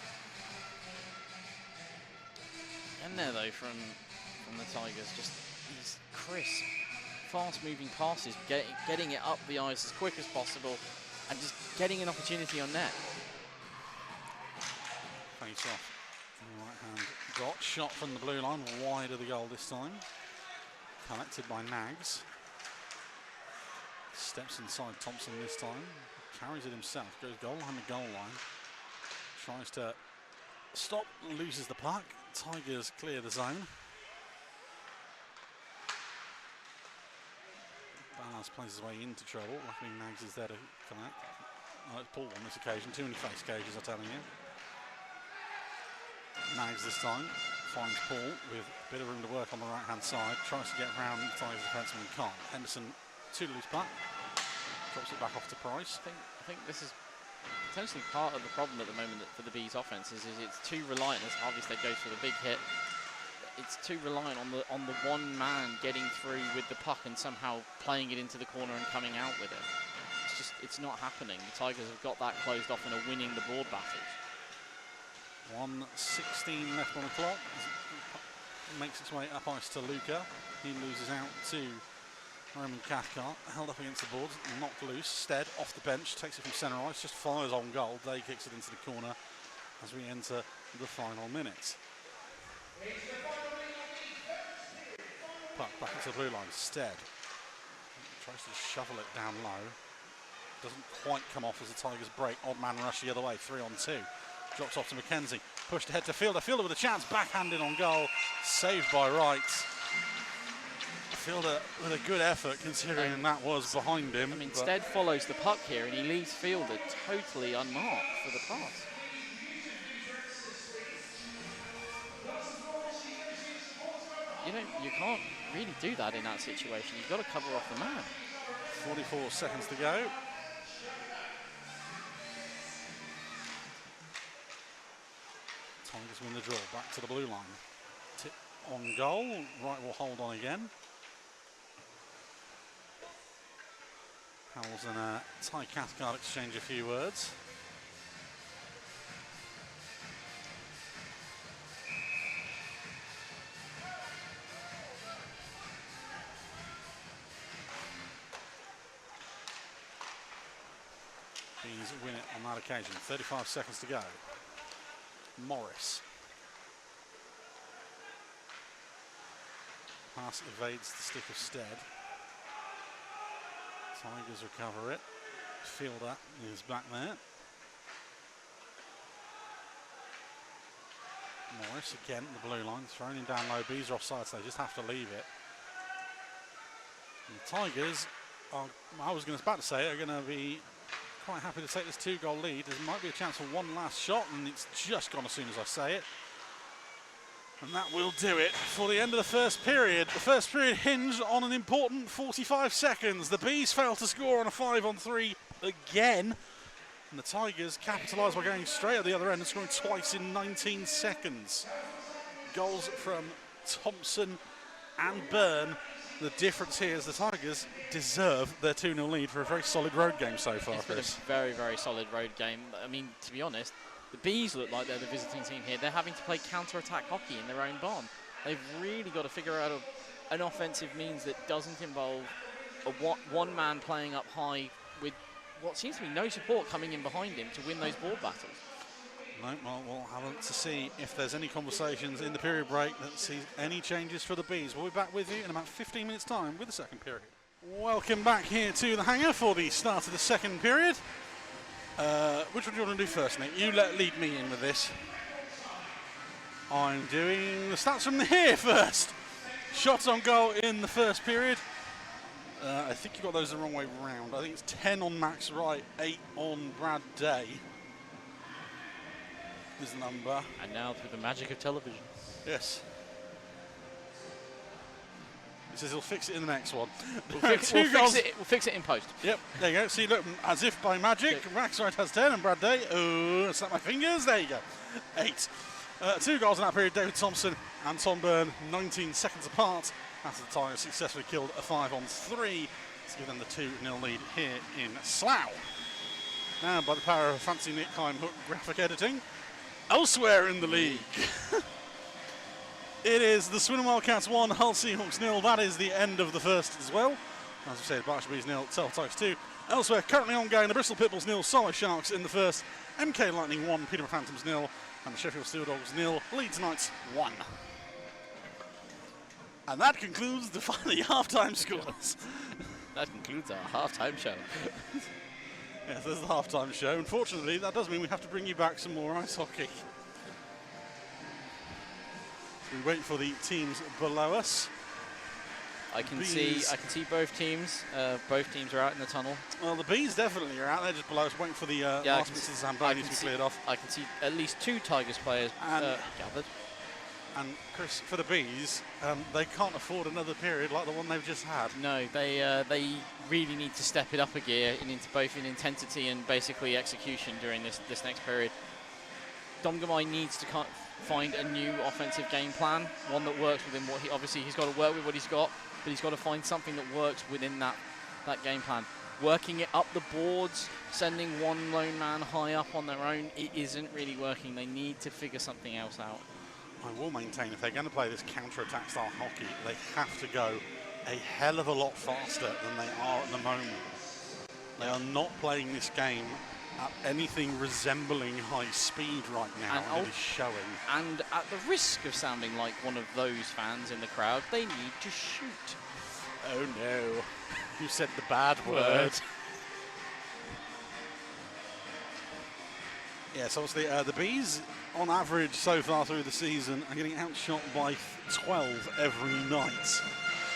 And there though from the Tigers, just these crisp, fast-moving passes, getting it up the ice as quick as possible, and just getting an opportunity on net. Face off. Right hand dot. Shot from the blue line, wide of the goal this time. Collected by Nags. Steps inside Thompson this time. Carries it himself. Goes goal line to goal line. Tries to stop, loses the puck. Tigers clear the zone. Ballas plays his way into trouble. Luckily Nags is there to collect. Oh, it's Paul on this occasion. Too many face cages, I'm telling you. Nags this time finds Paul with a bit of room to work on the right hand side. Tries to get around the Tigers defenseman and can't. Henderson to loose puck. Drops it back off to Price. I think this is potentially part of the problem at the moment for the Bees offense is it's too reliant, as Harveystead goes for the big hit. It's too reliant on the one man getting through with the puck and somehow playing it into the corner and coming out with it. It's not happening. The Tigers have got that closed off and are winning the board battles. 1:16 left on the clock. Makes its way up ice to Luca. He loses out to Roman Cathcart, held up against the boards, knocked loose. Stead off the bench, takes it from centre ice, just fires on goal. Day kicks it into the corner as we enter the final minutes. Puck back into the blue line. Stead tries to shovel it down low. Doesn't quite come off as the Tigers break. Odd man rush the other way, 3-on-2. Drops off to McKenzie. Pushed ahead to Fielder. Fielder with a chance, backhanded on goal. Saved by Wright. Fielder with a good effort considering that was behind him. I mean, Stead follows the puck here and he leaves Fielder totally unmarked for the pass. You can't really do that in that situation. You've got to cover off the man. 44 seconds to go. Tigers win the draw. Back to the blue line. Tip on goal. Right will hold on again. Howells and Ty Cathcart exchange a few words. Bees win it on that occasion. 35 seconds to go. Morris. Pass evades the stick of Stead. Tigers recover it. Fielder is back there. Morris again, the blue line, thrown him down low. Bees are offside, so they just have to leave it. And the Tigers are, I was about to say, are going to be quite happy to take this 2-goal lead. There might be a chance for one last shot, and it's just gone as soon as I say it. And that will do it for the end of the first period. The first period hinged on an important 45 seconds. The Bees failed to score on a 5-on-3 again. And the Tigers capitalise by going straight at the other end and scoring twice in 19 seconds. Goals from Thompson and Byrne. The difference here is the Tigers deserve their 2-0 lead for a very solid road game so far. It's been a very, very solid road game. I mean, to be honest, the Bees look like they're the visiting team here. They're having to play counter-attack hockey in their own barn. They've really got to figure out an offensive means that doesn't involve one man playing up high with what seems to be no support coming in behind him to win those board battles. No, well, we'll have to see if there's any conversations in the period break that sees any changes for the Bees. We'll be back with you in about 15 minutes' time with the second period. Welcome back here to the hangar for the start of the second period. Which one do you want to do first, Nick? You lead me in with this. I'm doing the stats from here first. Shots on goal in the first period. I think you got those the wrong way round. I think it's 10 on Max Wright, 8 on Brad Day. Is the number. And now through the magic of television. Yes. He says he'll fix it in the next one. We'll fix it in post. Yep, there you go. See, look, as if by magic, Max Wright has 10 and Brad Day, snap my fingers, there you go, 8. 2 goals in that period, David Thompson and Tom Byrne, 19 seconds apart, after the Tigers successfully killed a 5-on-3 to give them the 2-0 lead here in Slough. Now, by the power of fancy Nick Heimhook graphic editing, elsewhere in the league. It is the Swindon Wildcats 1, Hull Seahawks 0. That is the end of the first as well. As we said, Berkshire Bees 0, Telford Tigers 2. Elsewhere, currently ongoing, the Bristol Pitbulls 0, Solid Sharks in the first, MK Lightning 1, Peterborough Phantoms 0, and the Sheffield Steel Dogs 0, Leeds Knights 1. And that concludes the half-time scores. That concludes our half-time show. Yes, there's the half-time show. Unfortunately, that does mean we have to bring you back some more ice hockey. We wait for the teams below us. I can see both teams. Both teams are out in the tunnel. Well, the Bees definitely are out there just below us, waiting for the last bits of the Zamboni to be cleared off. I can see at least 2 Tigers players gathered. And Chris, for the Bees, they can't afford another period like the one they've just had. No, they really need to step it up a gear both in intensity and basically execution during this next period. Domgamai needs to find a new offensive game plan, one that works within what he's got to work with what he's got, but he's got to find something that works within that game plan. Working it up the boards, sending one lone man high up on their own, it isn't really working. They need to figure something else out. I will maintain if they're going to play this counter-attack style hockey, they have to go a hell of a lot faster than they are at the moment. They are not playing this game at anything resembling high speed right now, and it is showing. And at the risk of sounding like one of those fans in the crowd, they need to shoot. Oh no, you said the bad word. Yes, obviously the Bees, on average so far through the season, are getting outshot by 12 every night.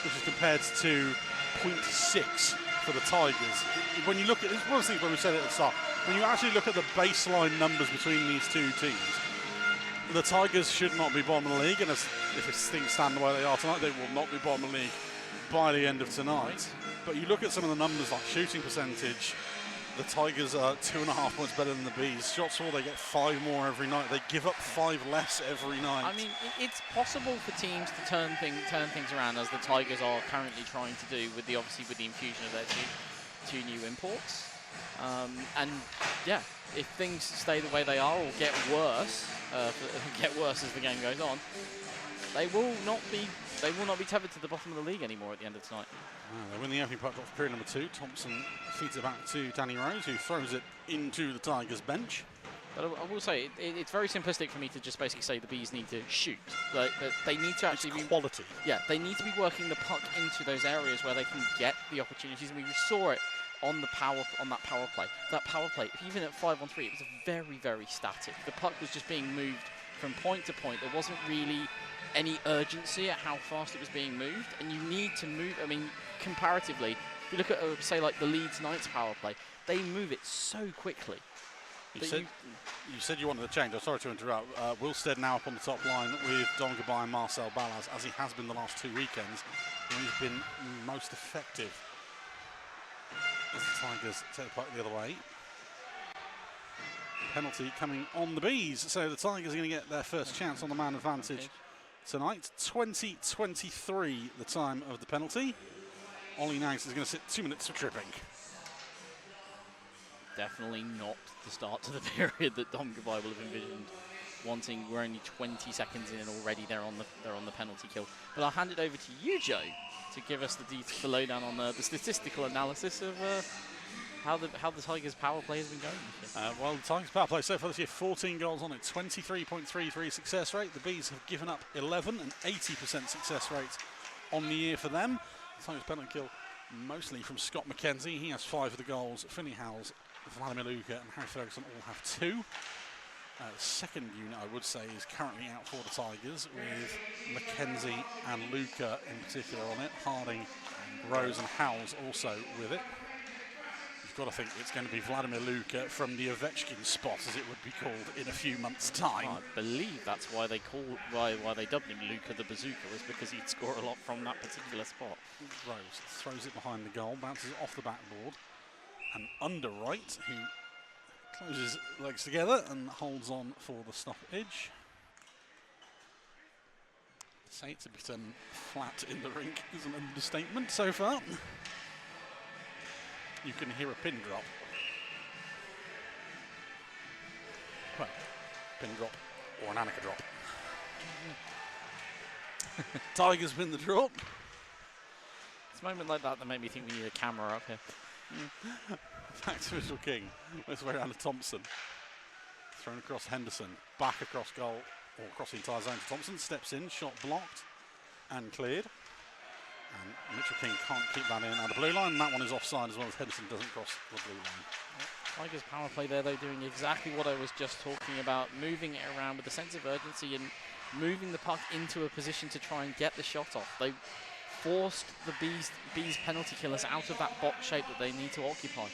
which is compared to 0.6 for the Tigers. When you look at this, one of the things when we said it at the start, when you actually look at the baseline numbers between these two teams, the Tigers should not be bottom of the league, and if things stand the way they are tonight, they will not be bottom of the league by the end of tonight. But you look at some of the numbers like shooting percentage, the Tigers are 2.5 points better than the Bees. Shots for, they get 5 more every night. They give up 5 less every night. I mean, it's possible for teams to turn things around, as the Tigers are currently trying to do with the infusion of their two new imports. And yeah, if things stay the way they are or get worse as the game goes on, they will not be tethered to the bottom of the league anymore at the end of tonight. They win the opening puck off period number 2. Thompson feeds it back to Danny Rose, who throws it into the Tigers bench. But I will say, it's very simplistic for me to just basically say the Bees need to shoot. They need to actually be quality. Yeah, they need to be working the puck into those areas where they can get the opportunities. And we saw it on that power play. That power play, even at 5-on-3, it was very, very static. The puck was just being moved from point to point. There wasn't really any urgency at how fast it was being moved, and you need to move. I mean, comparatively, if you look at say like the Leeds Knights power play, they move it so quickly. You said you wanted to change. I'm sorry to interrupt. Wilstead now up on the top line with Don Gabay and Marcel Ballas, as he has been the last 2 weekends. And he's been most effective as the Tigers take the puck the other way. Penalty coming on the Bees, so the Tigers are going to get their first chance on the man advantage tonight. 20:23 the time of the penalty. Ollie Nags is going to sit 2 minutes for tripping. Definitely not the start to the period that Dom Gabay will have envisioned. We're only 20 seconds in and already they're on the penalty kill. But I'll hand it over to you, Joe, to give us the lowdown on the statistical analysis of how the Tigers' power play has been going. Well, the Tigers' power play so far this year, 14 goals on it, 23.33 success rate. The Bees have given up 11, and 80% success rate on the year for them. The Tigers' penalty kill mostly from Scott McKenzie. He has 5 of the goals. Finney Howells, Vladimir Luka and Harry Ferguson all have 2. The second unit, I would say, is currently out for the Tigers, with McKenzie and Luka in particular on it. Harding, Rose and Howells also with it. You've got to think it's going to be Vladimir Luka from the Ovechkin spot, as it would be called in a few months' time. I believe that's why they dubbed him Luka the Bazooka, was because he'd score a lot from that particular spot. Rose throws it behind the goal, bounces off the backboard, and Underwright, who closes legs together and holds on for the stoppage. To say it's a bit flat in the rink is an understatement so far. You can hear a pin drop. Well, pin drop or an Annika drop. Tigers win the drop. It's a moment like that made me think we need a camera up here. Back to Mitchell King. Works way around to Thompson. Thrown across Henderson. Back across goal, or across the entire zone to Thompson. Steps in, shot blocked and cleared. And Mitchell King can't keep that in out of the blue line. And that one is offside as well, as Henderson doesn't cross the blue line. Tigers' power play there, though, doing exactly what I was just talking about. Moving it around with a sense of urgency and moving the puck into a position to try and get the shot off. They forced the Bees penalty killers out of that box shape that they need to occupy.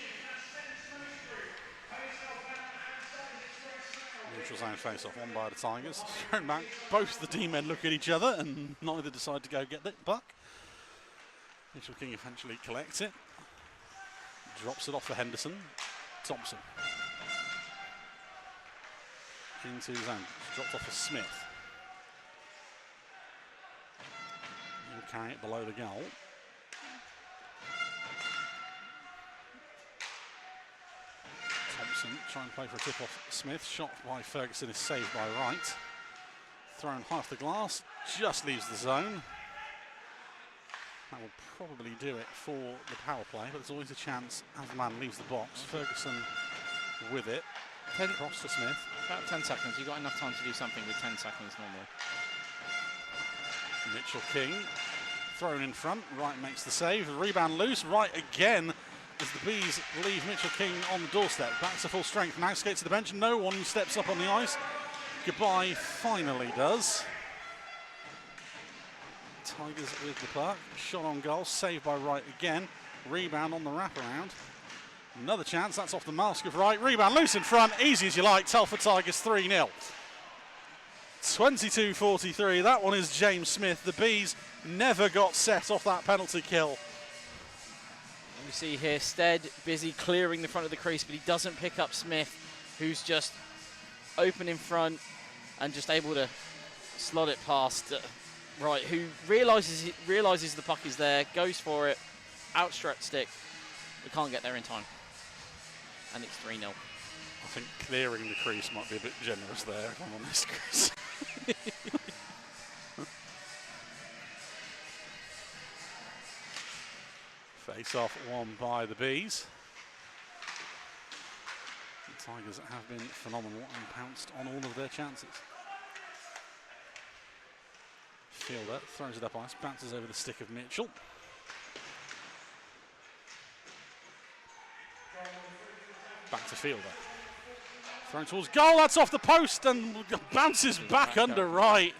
Neutral zone face-off, won by the Tigers. Thrown back, both the D-men look at each other and neither decide to go get the puck. Mitchell King eventually collects it. Drops it off for Henderson. Thompson. Into his zone. Dropped off for Smith. He'll carry it below the goal. Thompson trying to play for a tip off Smith. Shot by Ferguson is saved by Wright. Thrown high off the glass. Just leaves the zone. That will probably do it for the power play, but there's always a chance as the man leaves the box. Ferguson with it. Across to Smith. About 10 seconds. You've got enough time to do something with 10 seconds normally. Mitchell King thrown in front. Wright makes the save. The rebound loose. Wright again as the Bees leave Mitchell King on the doorstep. Back to full strength. Now skates to the bench. No one steps up on the ice. Goodbye finally does. Tigers with the puck. Shot on goal, saved by Wright again. Rebound on the wraparound. Another chance, that's off the mask of Wright. Rebound loose in front, easy as you like. Telford Tigers 3-0. 22-43, that one is James Smith. The Bees never got set off that penalty kill. You see here, Stead busy clearing the front of the crease, but he doesn't pick up Smith, who's just open in front and just able to slot it past Wright, who realises the puck is there, goes for it, outstretched stick, but can't get there in time. And it's 3-0. I think clearing the crease might be a bit generous there, if I'm honest, Chris. Face off won by the Bees. The Tigers have been phenomenal and pounced on all of their chances. Fielder throws it up ice, bounces over the stick of Mitchell. Back to Fielder. Thrown towards goal, that's off the post and bounces back under Wright.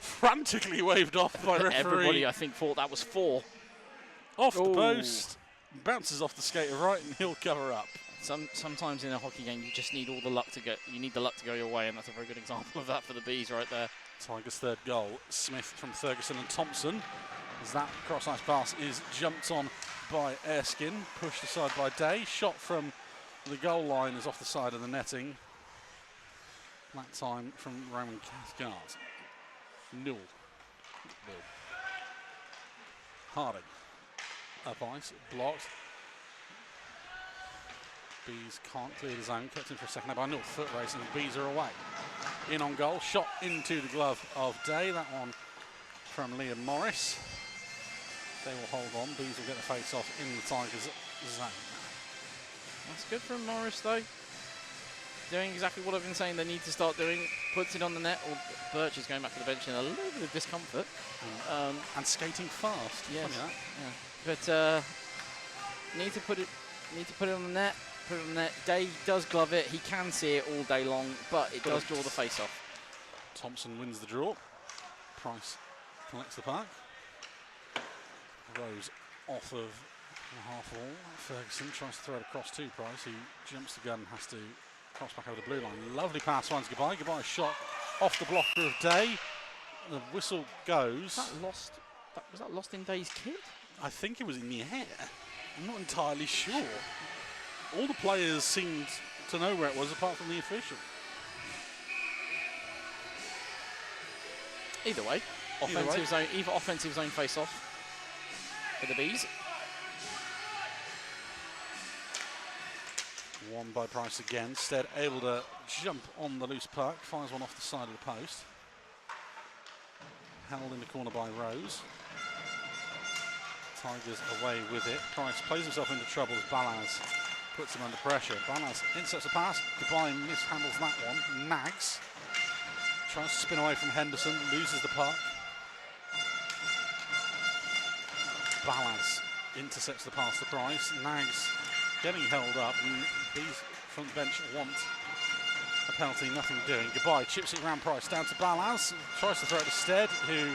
Frantically waved off by referee. Everybody, I think, thought that was 4. Off the post, bounces off the skate of Wright, and he'll cover up. Sometimes in a hockey game, you just need all the luck to go. You need the luck to go your way, and that's a very good example of that for the Bees right there. Tigers' third goal. Smith from Ferguson and Thompson. As that cross-ice pass is jumped on by Erskine, pushed aside by Day. Shot from the goal line is off the side of the netting. That time from Roman Cathcart. Newell. Harding. Up ice, blocked. Bees can't clear the zone. Kept in for a second by Newell. Foot race and the Bees are away. In on goal. Shot into the glove of Day. That one from Liam Morris. They will hold on. Bees will get the face off in the Tigers' zone. That's good from Morris, though. Doing exactly what I've been saying they need to start doing. Puts it on the net, or Birch is going back to the bench in a little bit of discomfort. And skating fast. Yes. Yeah. But need to put it on the net. Put it on the net. Day does glove it. He can see it all day long, but it does draw the face off. Thompson wins the draw. Price collects the puck. Rose off of the half wall. Ferguson tries to throw it across to Price, who jumps the gun and has to cross back over the blue line. Lovely pass finds Goodbye. Goodbye shot off the blocker of Day. The whistle goes. Was that lost in Day's kit? I think it was in the air. I'm not entirely sure. All the players seemed to know where it was, apart from the official. Either way, either offensive zone face-off for the Bees. Won by Price again. Stead able to jump on the loose puck. Fires one off the side of the post. Held in the corner by Rose. Tigers away with it. Price plays himself into trouble as Balaz puts him under pressure. Balaz intercepts a pass. Goodbye mishandles that one. Nags. Tries to spin away from Henderson. Loses the puck. Balaz intercepts the pass to Price. Nags getting held up, and these front bench want a penalty, nothing doing. Goodbye, chips it around Price, down to Balaz, tries to throw it to Stead, who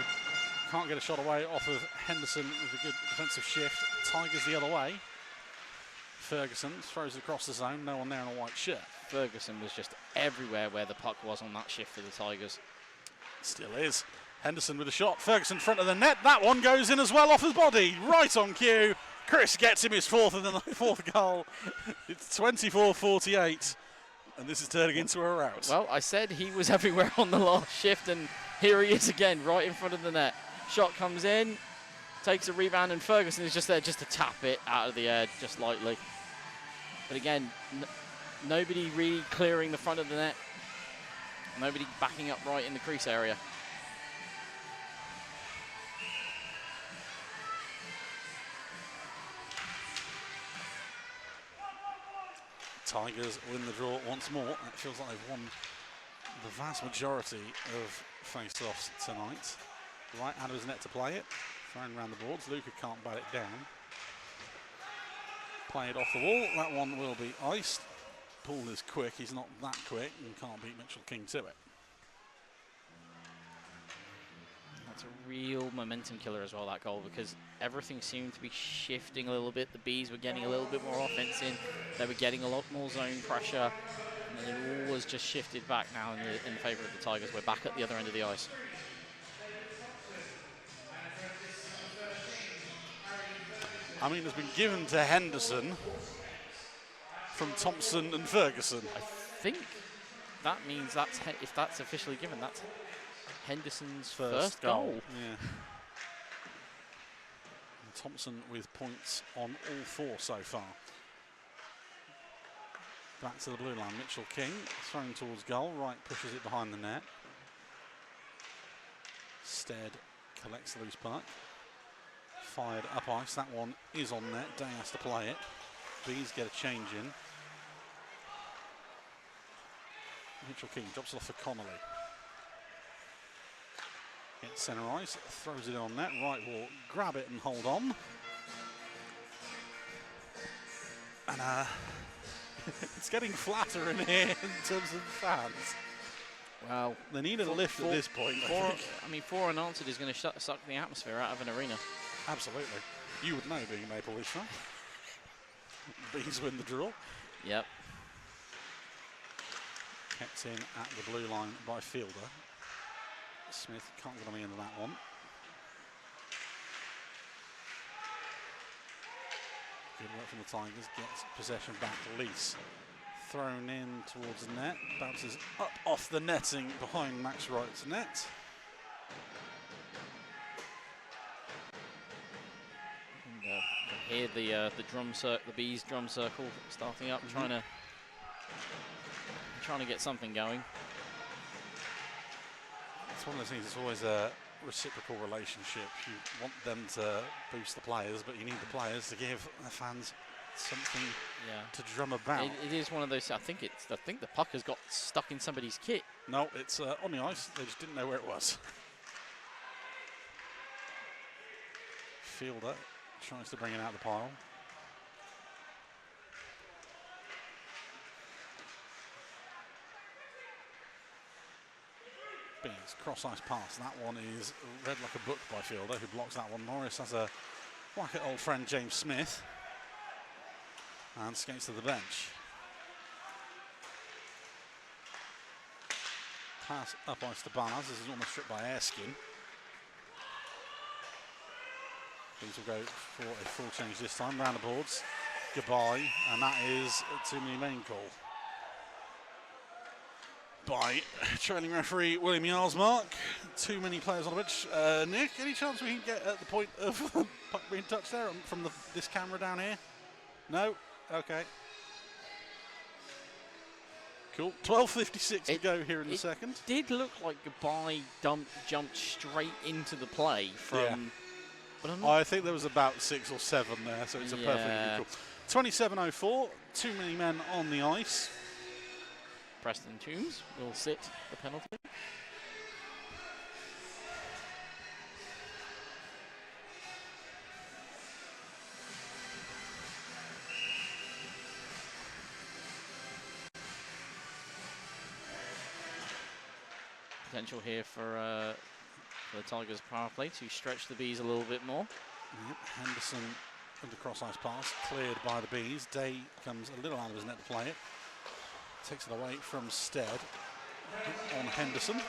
can't get a shot away off of Henderson with a good defensive shift. Tigers the other way. Ferguson throws it across the zone, no one there in a white shirt. Ferguson was just everywhere where the puck was on that shift for the Tigers. Still is. Henderson with a shot, Ferguson front of the net, that one goes in as well off his body, right on cue. Chris gets him his fourth goal. It's 24-48, and this is turning into a rout. Well, I said he was everywhere on the last shift, and here he is again, right in front of the net. Shot comes in, takes a rebound, and Ferguson is just there just to tap it out of the air just lightly. But again, nobody really clearing the front of the net. Nobody backing up right in the crease area. Tigers win the draw once more. It feels like they've won the vast majority of face-offs tonight. Right out of his net to play it. Thrown around the boards. Luca can't bat it down. Play it off the wall. That one will be iced. Paul is quick. He's not that quick and can't beat Mitchell King to it. It's a real momentum killer as well, that goal, because everything seemed to be shifting a little bit. The Bees were getting a little bit more offense in. They were getting a lot more zone pressure. And then it all was just shifted back now in favour of the Tigers. We're back at the other end of the ice. I mean, it's been given to Henderson from Thompson and Ferguson. I think that means if that's officially given, that's Henderson's first goal. Yeah. And Thompson with points on all 4 so far. Back to the blue line, Mitchell King thrown towards goal, right pushes it behind the net. Stead collects the loose puck. Fired up ice, that one is on net, Day has to play it. Bees get a change in. Mitchell King drops it off for Connolly. Hits centre ice, throws it on net, right wall, grab it and hold on. And it's getting flatter in here in terms of fans. Well, they needed a lift at this point. I mean, 4 unanswered is going to suck the atmosphere out of an arena. Absolutely. You would know, being a Maple Leafs fan. Bees win the draw. Yep. Kept in at the blue line by Fielder. Smith can't get on the end of that one. Good work from the Tigers. Gets possession back. Lease thrown in towards the net. Bounces up off the netting behind Max Wright's net. And, here the Bees drum circle starting up, trying to get something going. It's one of those things. It's always a reciprocal relationship. You want them to boost the players, but you need the players to give the fans something to drum about. It is one of those. I think the puck has got stuck in somebody's kit. No, it's on the ice. They just didn't know where it was. Fielder tries to bring it out of the pile. Bees, cross ice pass. That one is read like a book by Fielder, who blocks that one. Morris has a whack at old friend James Smith and skates to the bench. Pass up ice to Barnes. This is almost stripped by Erskine. Things will go for a full change this time. Round the boards. Goodbye. And that is a too many main call by trailing referee William Yarlsmark. Too many players on the pitch. Nick, any chance we can get at the point of puck being touched there from this camera down here? No? Okay. Cool. 12:56 to go here in the second. It did look like Goodbye jumped straight into the play from... Yeah. But I think there was about 6 or 7 there, so it's a perfectly cool. 27:04, too many men on the ice. Preston Toombs will sit the penalty. Potential here for the Tigers' power play to stretch the Bees a little bit more. Yep. Henderson under cross ice pass, cleared by the Bees. Day comes a little out of his net to play it. Takes it away from Stead on Henderson. I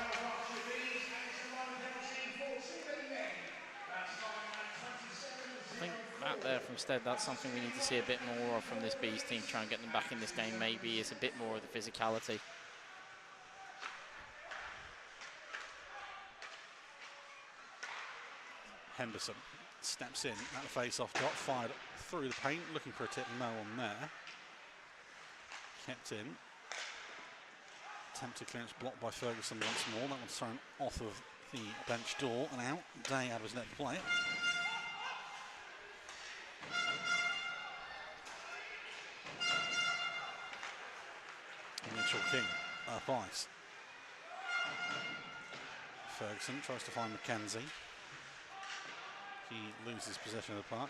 think that there from Stead, that's something we need to see a bit more of from this Bees team, try and get them back in this game maybe, is a bit more of the physicality. Henderson steps in at the face-off dot, fired through the paint, looking for a tip, no one there. Kept in. Attempted clearance blocked by Ferguson once more. That one's thrown off of the bench door and out. Day out of his net to play it. Mitchell King up ice. Ferguson tries to find McKenzie. He loses possession of the puck.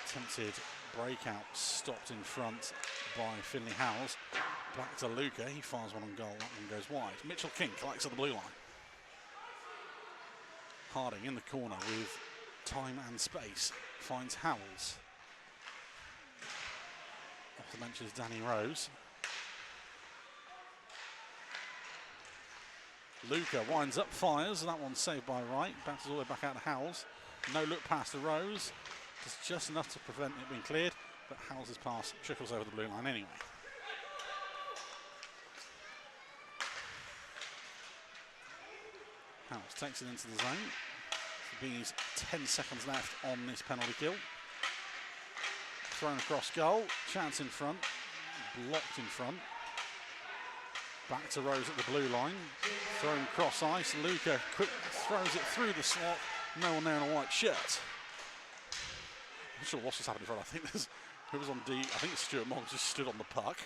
Attempted breakout stopped in front by Finley Howells. Back to Luca. He fires one on goal. That one goes wide. Mitchell King collects at the blue line. Harding in the corner with time and space. Finds Howells. Off the bench is Danny Rose. Luca winds up, fires. That one's saved by Wright. Bounces all the way back out to Howells. No look pass to Rose. Just enough to prevent it being cleared, but Howells' pass trickles over the blue line anyway. Howells takes it into the zone. Bees 10 seconds left on this penalty kill. Thrown across goal. Chance in front. Blocked in front. Back to Rose at the blue line. Thrown cross ice. Luca quick throws it through the slot. No one there in a white shirt. I'm not sure what's just happened in front. I think there's who was on D. I think it's Stuart Moggs just stood on the puck.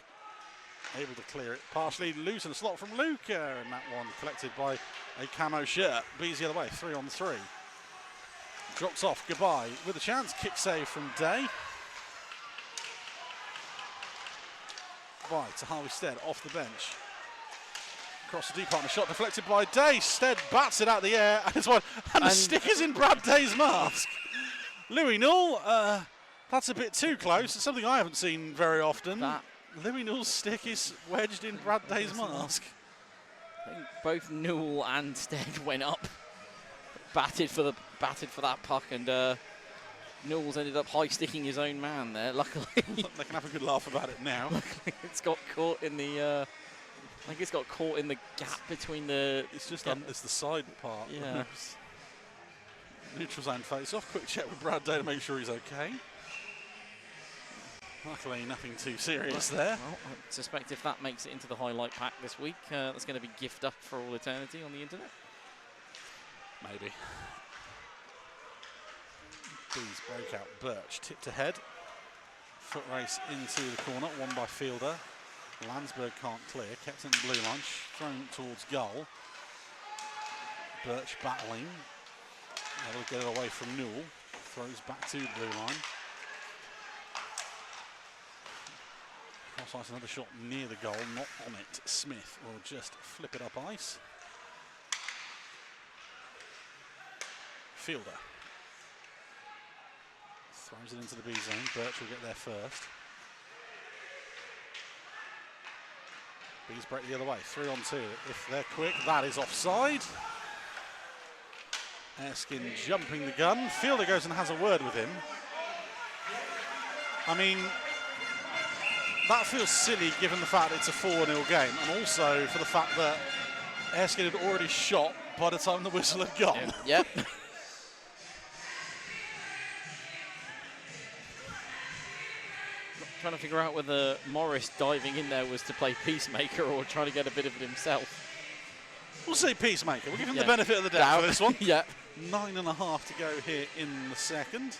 Able to clear it partially loose in the slot from Luca. And that one collected by a camo shirt. Bees the other way. 3-on-3. Drops off. Goodbye. With a chance. Kick save from Day. Goodbye to Harvey Stead off the bench. Across the deep part, and a shot deflected by Day. Stead bats it out the air, and the stick is in Brad Day's mask. Louis Newell, that's a bit too close. It's something I haven't seen very often. Louis Newell's stick is wedged in Brad Day's mask. I think both Newell and Stead went up, batted for that puck, and Newell's ended up high sticking his own man there. Luckily, they can have a good laugh about it now. Luckily, it's got caught in the. I think it's got caught in the gap between the. It's just it's the side part. Yeah. Neutral zone face off. Quick check with Brad Day to make sure he's okay. Luckily, nothing too serious there. Well, I suspect if that makes it into the highlight pack this week, that's going to be gift up for all eternity on the internet. Maybe. Bees break out. Birch tipped ahead. Foot race into the corner. Won by Fielder. Landsberg can't clear. Kept in the blue line. Thrown towards goal. Birch battling. Able to get it away from Newell. Throws back to the blue line. Cross ice, another shot near the goal. Not on it. Smith will just flip it up ice. Fielder. Throws it into the B zone. Birch will get there first. Bees break the other way. 3-on-2. If they're quick, that is offside. Erskine jumping the gun. Fielder goes and has a word with him. I mean, that feels silly given the fact it's a 4-0 game, and also for the fact that Erskine had already shot by the time the whistle had gone. Yep. Trying to figure out whether Morris diving in there was to play peacemaker or trying to get a bit of it himself. We'll say peacemaker. We'll give him the benefit of the doubt for this one. Yeah. 9.5 to go here in the second.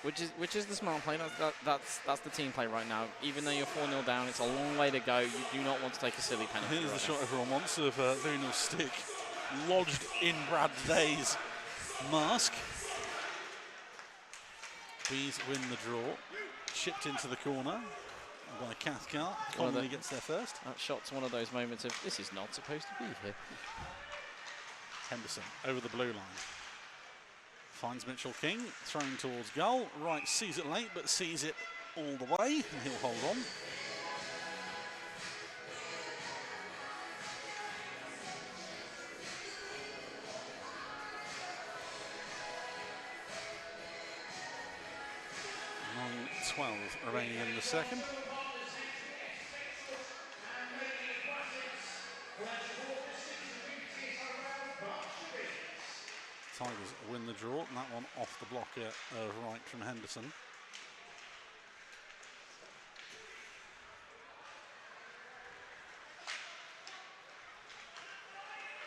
Which is the smart play. That's the team play right now. Even though you're 4-0 down, it's a long way to go. You do not want to take a silly penalty. Here's the shot everyone wants of Louis Newell's stick lodged in Brad Day's mask. Bees win the draw. Chipped into the corner by Cathcart. Connolly gets there first. That shot's one of those moments of, this is not supposed to be here. Henderson over the blue line. Finds Mitchell King, thrown towards goal. Wright sees it late, but sees it all the way, and he'll hold on. On 12 remaining in the second. Tigers win the draw, and that one off the blocker of Wright from Henderson.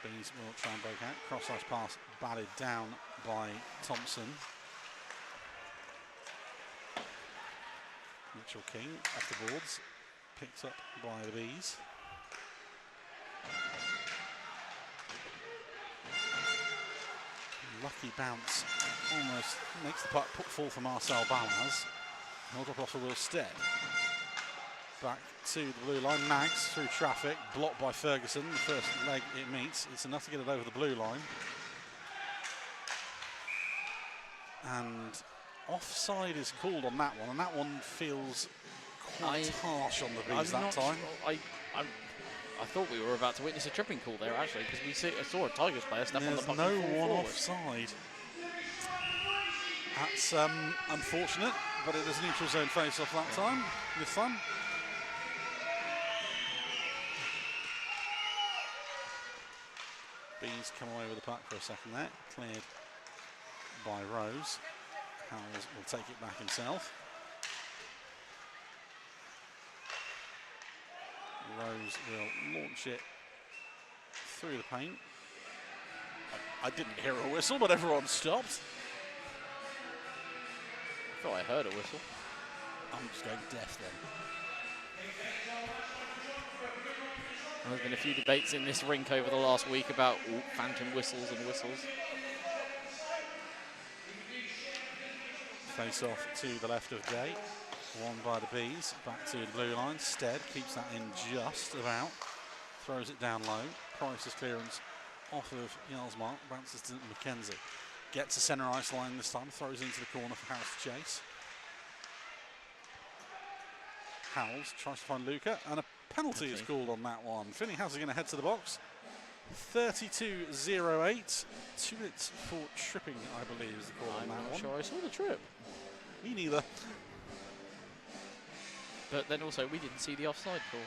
Bees will try and break out. Cross-ice pass batted down by Thompson. Mitchell King off the boards, picked up by the Bees. Lucky bounce, almost makes the puck fall for Marcel Balaz. He'll drop off for Will Stead. Back to the blue line, nags through traffic, blocked by Ferguson. The first leg it meets, it's enough to get it over the blue line. And offside is called on that one, and that one feels quite harsh on the Bees that time. I thought we were about to witness a tripping call there, actually, because I saw a Tigers player step on the puck. There's no one offside. That's unfortunate, but it is a neutral zone face-off that time, this time. Bees come away with the puck for a second there, cleared by Rose. Howells will take it back himself. Rose will launch it through the paint. I didn't hear a whistle, but everyone stopped. I thought I heard a whistle. I'm just going deaf then. There's been a few debates in this rink over the last week about phantom whistles and whistles. Face off to the left of Day. Won by the Bees. Back to the blue line. Stead keeps that in just about. Throws it down low. Price's clearance off of Yarlsmark. Bounces to McKenzie. Gets a centre ice line this time. Throws into the corner for Harris to chase. Howells tries to find Luca. And a penalty is called on that one. Finney Howells are going to head to the box. 32-08. 2 minutes for tripping, I believe, is the call on that one. I'm not sure I saw the trip. Me neither. But then also, we didn't see the offside call.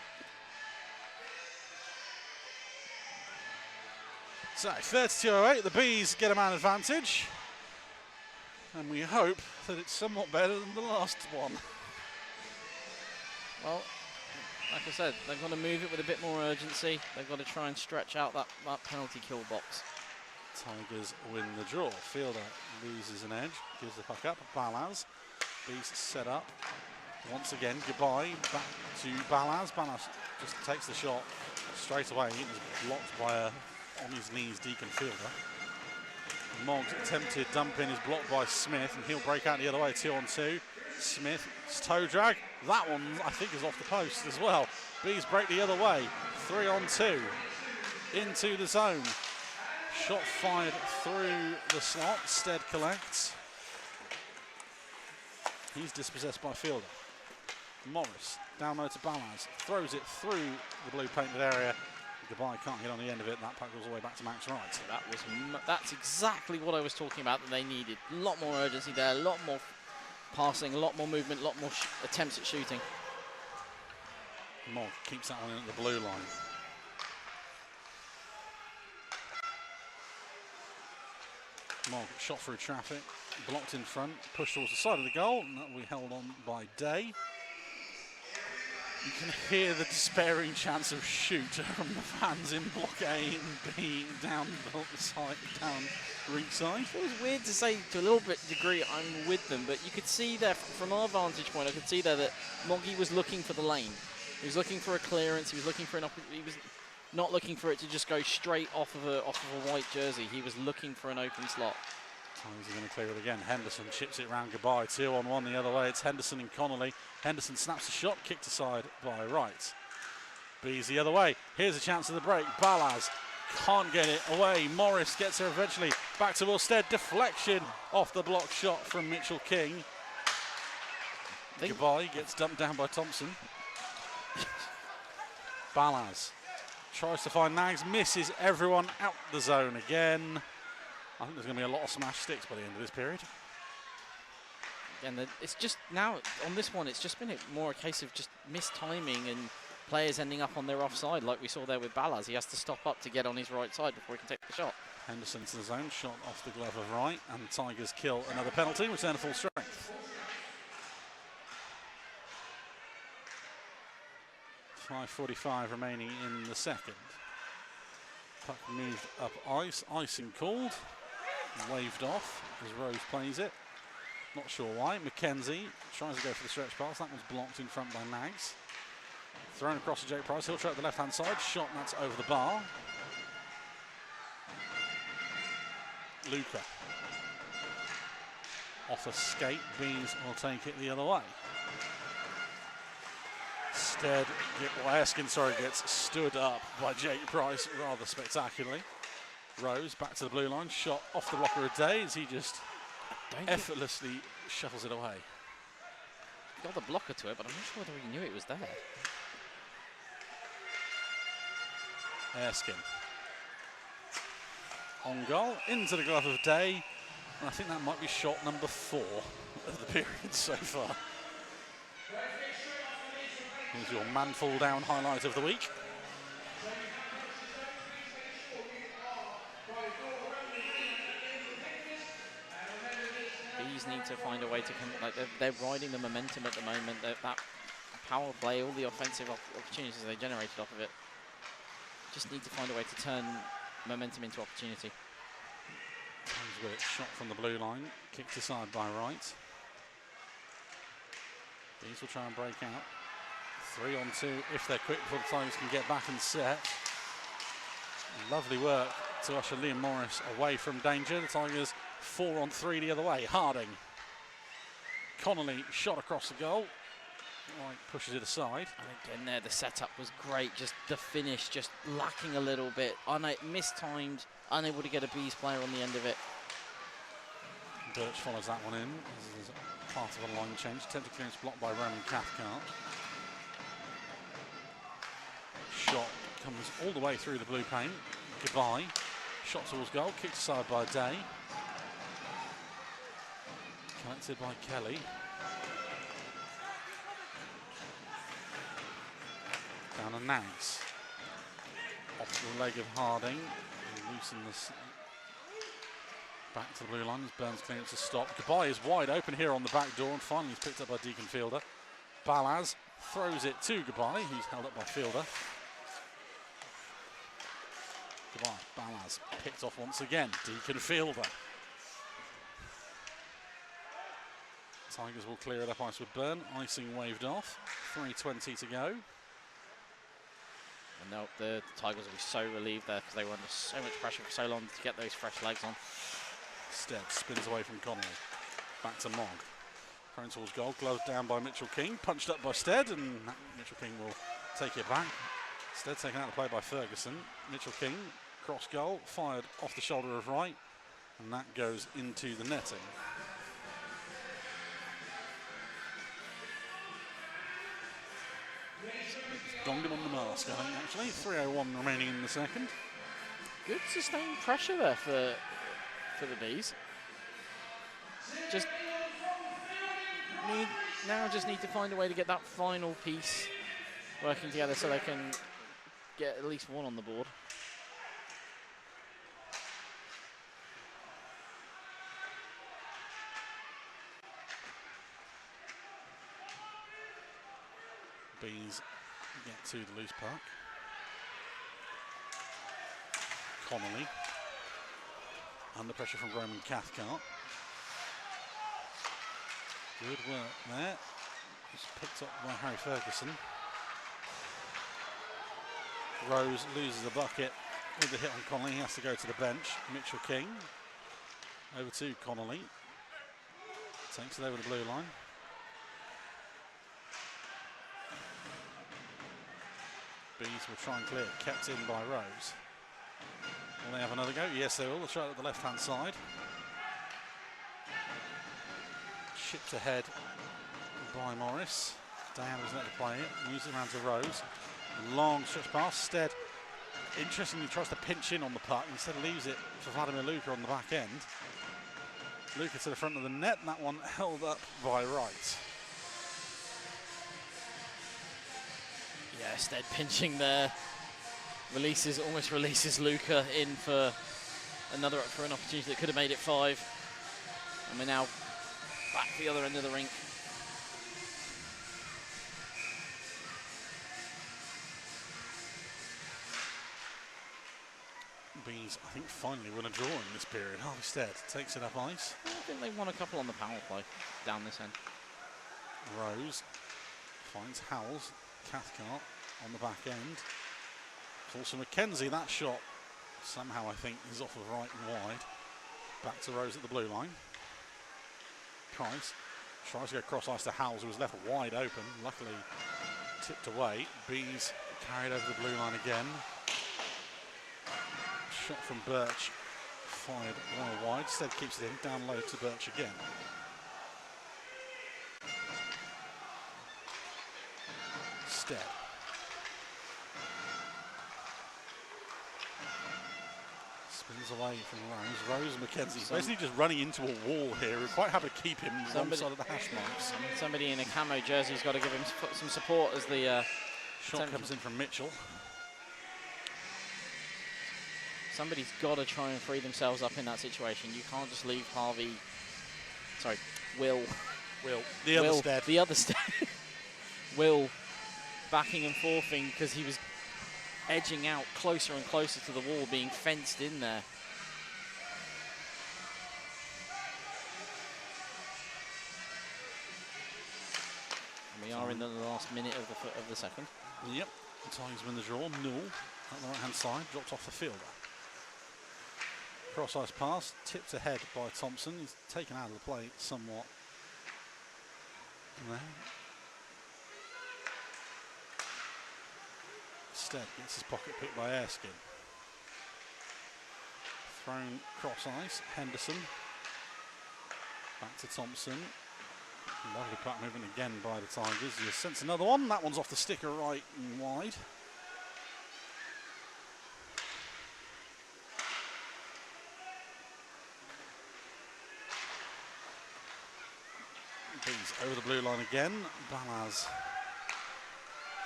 So, 32-08, the Bees get a man advantage. And we hope that it's somewhat better than the last one. Well, like I said, they've got to move it with a bit more urgency. They've got to try and stretch out that penalty kill box. Tigers win the draw. Fielder loses an edge, gives the puck up. Balaz. Bees set up. Once again, goodbye. Back to Balaz. Balaz just takes the shot straight away. He was blocked by a on his knees Deacon Fielder. Moggs attempted dump in, is blocked by Smith, and he'll break out the other way. 2-on-2. Smith's toe drag. That one, I think, is off the post as well. Bees break the other way. 3-on-2. Into the zone. Shot fired through the slot. Stead collects. He's dispossessed by Fielder. Morris down low to Balaz. Throws it through the blue painted area. Goodbye can't get on the end of it. And that puck goes all the way back to Max Wright. That's exactly what I was talking about that they needed. A lot more urgency there, a lot more passing, a lot more movement, a lot more attempts at shooting. Mogg keeps that one in at the blue line. Mogg shot through traffic, blocked in front, pushed towards the side of the goal, and that will be held on by Day. You can hear the despairing chants of shoot from the fans in block A and B down the side, down rink side. It was weird to say to a little bit degree I'm with them, but you could see there from our vantage point, I could see there that Moggy was looking for the lane. He was looking for a clearance. He was looking for he was not looking for it to just go straight off of a white jersey. He was looking for an open slot. Tigers are going to clear it again. Henderson chips it round goodbye. 2-on-1 the other way. It's Henderson and Connolly. Henderson snaps the shot, kicked aside by Wright. Bees the other way. Here's a chance of the break. Balaz can't get it away. Morris gets her eventually. Back to Wilstead. Deflection off the block shot from Mitchell King. Goodbye gets dumped down by Thompson. Balaz tries to find Nags, misses everyone out the zone again. I think there's going to be a lot of smash sticks by the end of this period. And it's just now, on this one, it's just been more a case of just mistiming and players ending up on their offside, like we saw there with Balaz. He has to stop up to get on his right side before he can take the shot. Henderson to the zone, shot off the glove of Wright, and the Tigers kill another penalty, return to full strength. 5:45 remaining in the second. Puck moved up ice, icing called. Waved off as Rose plays it. Not sure why. McKenzie tries to go for the stretch pass. That one's blocked in front by Nags. Thrown across to Jake Price. He'll try at the left-hand side. Shot, and that's over the bar. Luca. Off a skate. Bees will take it the other way. Stead, gets stood up by Jake Price rather spectacularly. Rose back to the blue line, shot off the blocker of Day as he just effortlessly shuffles it away. Got the blocker to it, but I'm not sure whether he knew it was there. Erskine. On goal, into the glove of Day. And I think that might be shot number 4 of the period so far. Here's your man fall down highlight of the week. Bees need to find a way to they're riding the momentum at the moment. That power play, all the offensive opportunities they generated off of it, just need to find a way to turn momentum into opportunity. Comes with it, shot from the blue line, kicked aside by Wright. Bees will try and break out. 3 on 2 if they're quick before the Tigers can get back and set. Lovely work to usher Liam Morris away from danger. The Tigers 4 on 3 the other way. Harding. Connolly shot across the goal. Wright pushes it aside. And again there, the setup was great. Just the finish, just lacking a little bit. Mistimed, unable to get a Bees player on the end of it. Birch follows that one in. This is part of a line change. Attempted clearance blocked by Roman Cathcart. Shot comes all the way through the blue paint. Goodbye. Shot towards goal, kicked aside by Day. Collected by Kelly. Down and Nags. Off the leg of Harding. Loosen this. Back to the blue line as Burns clearance to stop. Goodbye is wide open here on the back door and finally he's picked up by Deacon Fielder. Balaz throws it to Goodbye, who's held up by Fielder. Goodbye, Balaz picked off once again. Deacon Fielder. Tigers will clear it up ice with Burn. Icing waved off. 3:20 to go. And the Tigers will be so relieved there because they were under so much pressure for so long to get those fresh legs on. Stead spins away from Connolly. Back to Mogg. Thrown towards goal, gloved down by Mitchell King. Punched up by Stead, and Mitchell King will take it back. Stead taken out of play by Ferguson. Mitchell King, cross goal, fired off the shoulder of Wright, and that goes into the netting. Gonged him on the mask, I think, actually. 3:01 remaining in the second. Good sustained pressure there for the Bees. Just need to find a way to get that final piece working together so they can get at least one on the board. Bees get to the loose puck. Connolly. Under pressure from Roman Cathcart. Good work there. Just picked up by Harry Ferguson. Rose loses the bucket with the hit on Connolly. He has to go to the bench. Mitchell King. Over to Connolly. Takes it over the blue line. Bees will try and clear. Kept in by Rose. Will they have another go? Yes, they will. They'll try it at the left-hand side. Chipped ahead by Morris. Diana was let to play it. Moves it around to Rose. Long stretch pass. Stead, interestingly, tries to pinch in on the puck. Instead leaves it for Vladimir Luka on the back end. Luka to the front of the net. And that one held up by Wright. Yeah, Stead pinching there. Almost releases Luka in for an opportunity that could have made it 5. And we're now back to the other end of the rink. Bees, I think, finally win a draw in this period. Harvey Stead takes it up ice. I think they won a couple on the power play down this end. Rose finds Howells. Cathcart on the back end. Also McKenzie, that shot somehow I think is off of right and wide. Back to Rose at the blue line. Price tries to go cross ice to Howells, who was left wide open. Luckily tipped away. Bees carried over the blue line again. Shot from Birch fired well wide. Stead keeps it in, down low to Birch again. Stead. Spins away from Rose. Rose and McKenzie basically just running into a wall here. We're quite happy to keep him one side of the hash marks. Somebody in a camo jersey's got to give him some support as the shot comes in from Mitchell. Somebody's got to try and free themselves up in that situation. You can't just leave Will. The other Stead. The other Stead. Will backing and forthing because he was edging out closer and closer to the wall, being fenced in there. And we are in the last minute of the second. Yep, the Tigers win the draw. Newell at the right-hand side, dropped off the fielder. Cross-ice pass, tipped ahead by Thompson. He's taken out of the play somewhat. And there. Stead gets his pocket picked by Erskine. Thrown cross-ice, Henderson. Back to Thompson. Lovely puck movement again by the Tigers. You sense another one. That one's off the sticker right and wide. Bees over the blue line again. Balaz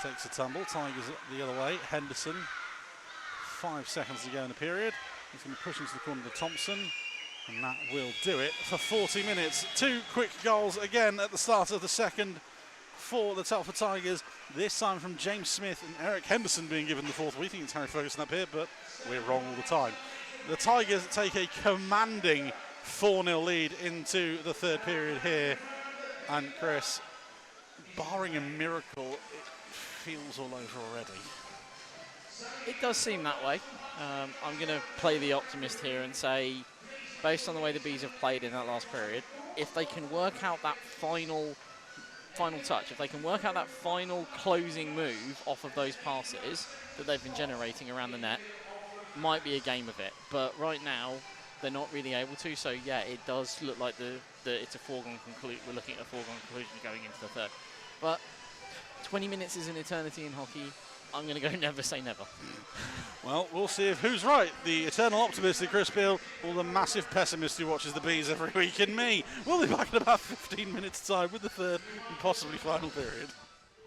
takes a tumble. Tigers the other way. Henderson. 5 seconds to go in the period. He's going to push into the corner to Thompson. And that will do it for 40 minutes. 2 quick goals again at the start of the second for the Telford Tigers. This time from James Smith and Eric Henderson being given the fourth. We think it's Harry Ferguson up here, but we're wrong all the time. The Tigers take a commanding 4-0 lead into the third period here. And Chris, barring a miracle, it feels all over already. It does seem that way. I'm going to play the optimist here and say, based on the way the Bees have played in that last period, if they can work out that final touch, if they can work out that final closing move off of those passes that they've been generating around the net, might be a game of it. But right now, they're not really able to. So yeah, it does look like it's a foregone conclusion. We're looking at a foregone conclusion going into the third. But 20 minutes is an eternity in hockey. I'm going to go never say never. Well, we'll see if who's right, the eternal optimist in Chris Beale or the massive pessimist who watches the Bees every week in me. We'll be back in about 15 minutes' time with the third and possibly final period.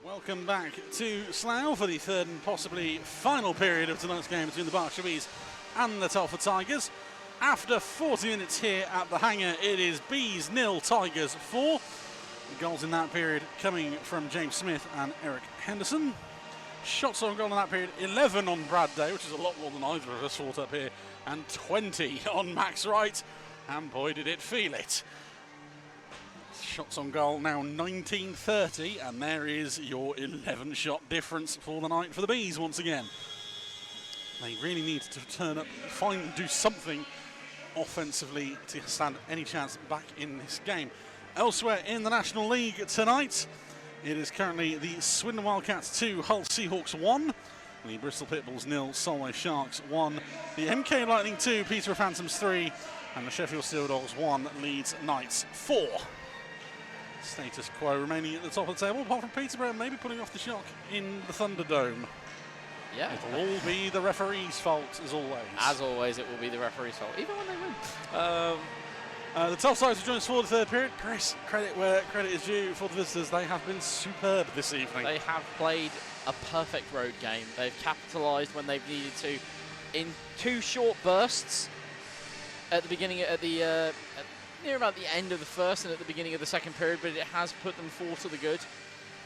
Welcome back to Slough for the third and possibly final period of tonight's game between the Berkshire Bees and the Telford Tigers. After 40 minutes here at the hangar, it is Bees 0, Tigers 4. The goals in that period coming from James Smith and Eric Henderson. Shots on goal in that period, 11 on Brad Day, which is a lot more than either of us thought up here, and 20 on Max Wright, and boy did it feel it. Shots on goal now 19-30, and there is your 11-shot difference for the night for the Bees once again. They really need to turn up, do something offensively to stand any chance back in this game. Elsewhere in the National League tonight, it is currently the Swindon Wildcats 2, Hull Seahawks 1, the Bristol Pitbulls 0, Solway Sharks 1, the MK Lightning 2, Peterborough Phantoms 3, and the Sheffield Steel Dogs 1, Leeds Knights 4. Status quo remaining at the top of the table, apart from Peterborough maybe putting off the shock in the Thunderdome. Yeah. It'll all be the referee's fault, as always. As always, it will be the referee's fault, even when they win. The Telford Tigers will join us for the third period. Chris, credit where credit is due for the visitors. They have been superb this evening. They have played a perfect road game. They've capitalised when they've needed to in 2 short bursts at the beginning, near about the end of the first and at the beginning of the second period, but it has put them 4 to the good.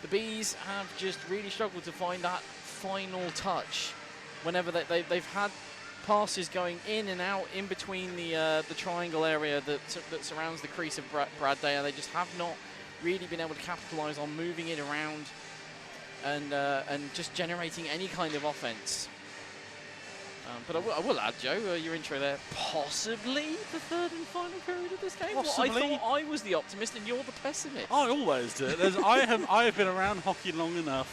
The Bees have just really struggled to find that final touch whenever they've had passes going in and out in between the triangle area that surrounds the crease of Brad Day. They just have not really been able to capitalise on moving it around and just generating any kind of offence. But I will add, Joe, your intro there, possibly the third and final period of this game. Possibly. Well, I thought I was the optimist and you're the pessimist. I always do. I have been around hockey long enough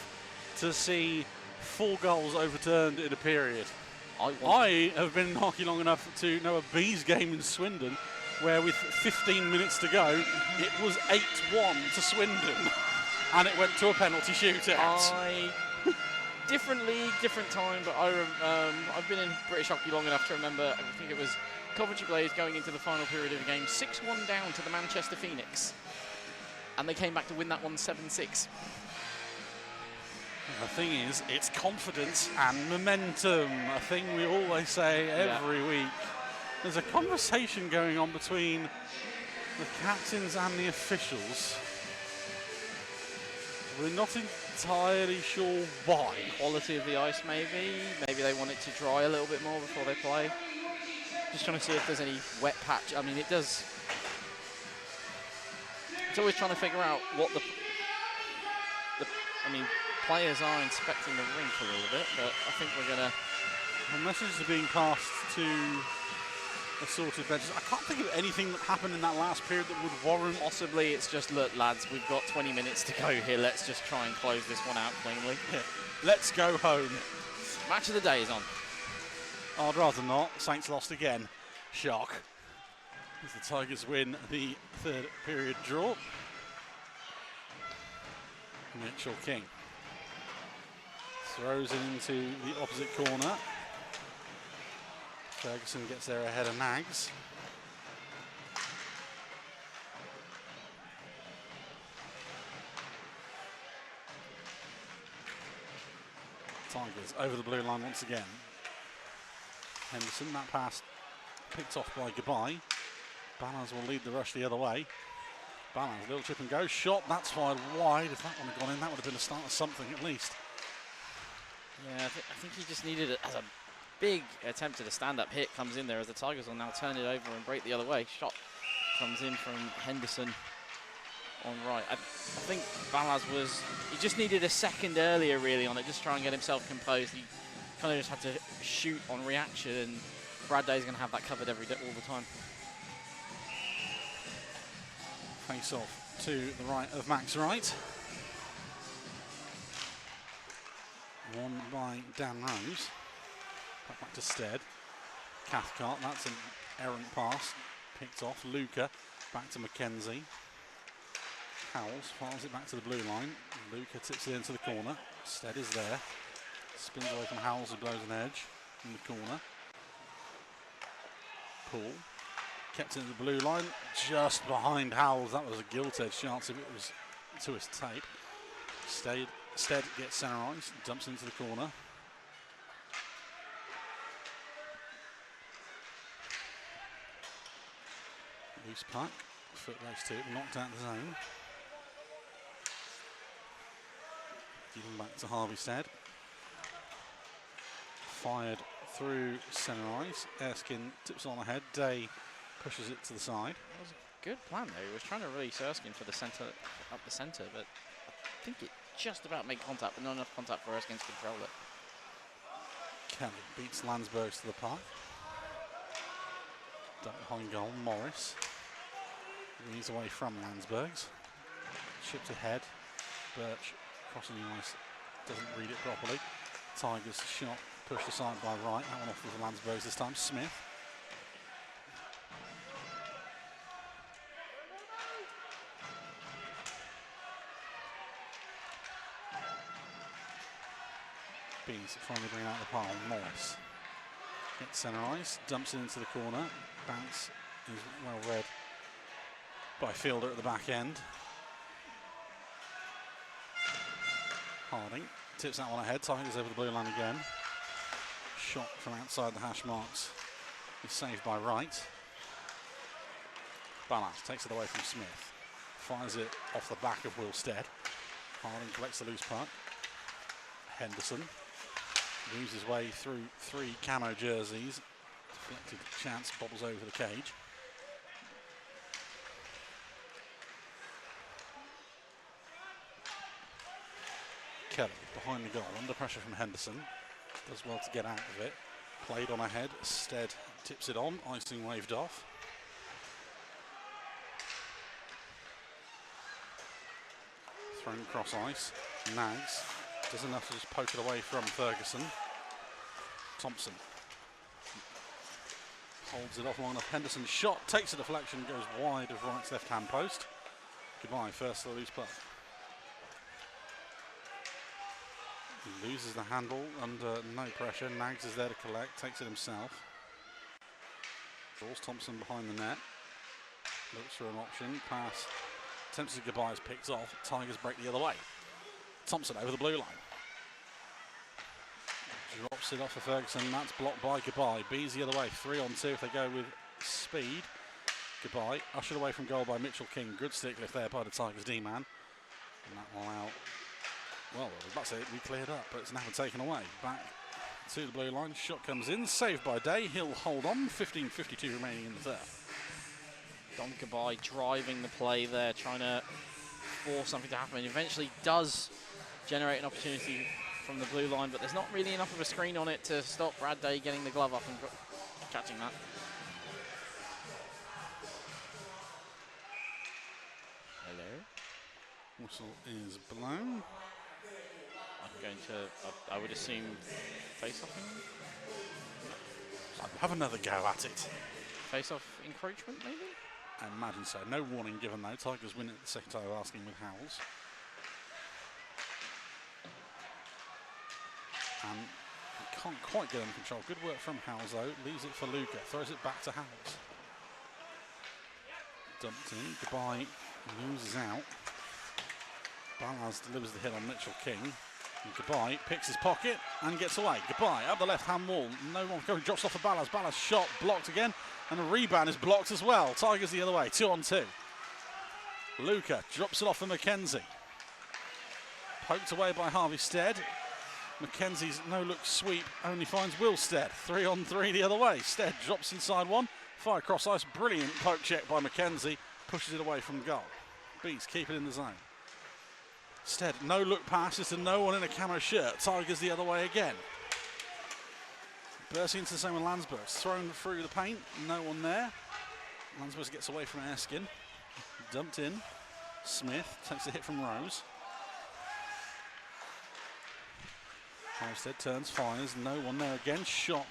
to see 4 goals overturned in a period. I have been hockey long enough to know a Bees game in Swindon where with 15 minutes to go, it was 8-1 to Swindon. And it went to a penalty shootout. Different league, different time, but I've been in British hockey long enough to remember, I think it was Coventry Blaze going into the final period of the game, 6-1 down to the Manchester Phoenix. And they came back to win that one 7-6. The thing is, it's confidence and momentum, a thing we always say every week. There's a conversation going on between the captains and the officials. We're not entirely sure why. Quality of the ice, maybe. Maybe they want it to dry a little bit more before they play. Just trying to see if there's any wet patch. I mean, it does. It's always trying to figure out what players are inspecting the rink a little bit, but I think we're going to... The messages are being passed to assorted benches. I can't think of anything that happened in that last period that would warrant... Possibly it's just, look, lads, we've got 20 minutes to go here. Let's just try and close this one out cleanly. Yeah. Let's go home. Match of the day is on. I'd rather not. Saints lost again. Shock. As the Tigers win the third period draw. Mitchell King throws it into the opposite corner. Ferguson gets there ahead of Nags. Tigers over the blue line once again. Henderson, that pass picked off by Goodbye. Ballard will lead the rush the other way. Ballard, little chip and go, shot, that's fired wide. If that one had gone in, that would have been a start of something at least. Yeah, I think he just needed it as a big attempt at a stand-up hit. Comes in there as the Tigers will now turn it over and break the other way. Shot comes in from Henderson on right. I think Balaz he just needed a second earlier really on it, just try and get himself composed. He kind of just had to shoot on reaction, and Brad Day's going to have that covered every day, all the time. Face off to the right of Max Wright. Won by Dan Rose. Back to Stead. Cathcart, that's an errant pass. Picked off. Luca back to Mackenzie. Howells files it back to the blue line. Luca tips it into the corner. Stead is there. Spins away from Howells, who blows an edge in the corner. Poole kept it in the blue line, just behind Howells. That was a gilt-edge chance if it was to his tape. Stead gets centre ice, dumps into the corner. Loose puck, foot race to it, knocked out the zone. Given back to Harvey Stead. Fired through centre ice. Erskine tips on ahead. Day pushes it to the side. That was a good plan there. He was trying to release Erskine for the centre, up the centre, but I think it just about made contact, but not enough contact for Erskine to control it. Kelly beats Landsbergs to the park. Duck behind goal, Morris. He's away from Landsbergs. Chipped ahead. Birch crossing the ice, doesn't read it properly. Tigers shot pushed aside by Wright. That one off with Landsbergs this time. Smith. Beans finally bring out the pile. Morris gets centre ice, dumps it into the corner. Bounce is well read by Fielder at the back end. Harding tips that one ahead. Tigers over the blue line again. Shot from outside the hash marks is saved by Wright. Ballas takes it away from Smith. Fires it off the back of Will Stead. Harding collects the loose puck. Henderson moves his way through three camo jerseys. Deflected chance, bobbles over the cage. Kelly behind the goal, under pressure from Henderson. Does well to get out of it. Played on ahead. Stead tips it on. Icing waved off. Thrown across ice. Nags does enough to just poke it away from Ferguson. Thompson Holds it off long enough. Henderson's shot takes a deflection, goes wide of Wright's left-hand post. Goodbye, first the loose puck. He loses the handle under no pressure. Nags is there to collect, takes it himself. Draws Thompson behind the net. Looks for an option. Pass. Attempts to goodbye as picked off. Tigers break the other way. Thompson over the blue line. Drops it off for Ferguson. That's blocked by Goodbye. Bees the other way. 3-on-2 if they go with speed. Goodbye. Ushered away from goal by Mitchell King. Good stick lift there by the Tigers D-man. And that will allow... Well, that's it. We cleared up, but it's now taken away. Back to the blue line. Shot comes in. Saved by Day. He'll hold on. 15:52 remaining in the third. Dom Goodbye driving the play there, trying to force something to happen. Eventually does generate an opportunity from the blue line, but there's not really enough of a screen on it to stop Brad Day getting the glove up and catching that. Hello. Whistle is blown. I'm going to, I would assume, face-offing? I'll have another go at it. Face-off encroachment, maybe? I imagine so. No warning given though. Tigers win it the second time asking with Howells. And he can't quite get under control. Good work from Howells though. Leaves it for Luca. Throws it back to Howells. Dumped in. Goodbye. Loses out. Balaz delivers the hit on Mitchell King. And Goodbye picks his pocket and gets away. Goodbye up the left-hand wall. No one going. Drops off for Balaz. Balaz shot blocked again. And a rebound is blocked as well. Tigers the other way. 2-on-2. Luca drops it off for McKenzie. Poked away by Harvey Stead. McKenzie's no-look sweep only finds Will Stead. 3-on-3 the other way. Stead drops inside one. Fire cross ice. Brilliant poke check by McKenzie. Pushes it away from goal. Beats keep it in the zone. Stead, no-look passes to no one in a camo shirt. Tigers the other way again. Bursting into the same with Landsbergs. Thrown through the paint. No one there. Landsbergs gets away from Erskine. Dumped in. Smith takes a hit from Rose. Halstead turns, fires. No one there again. Shot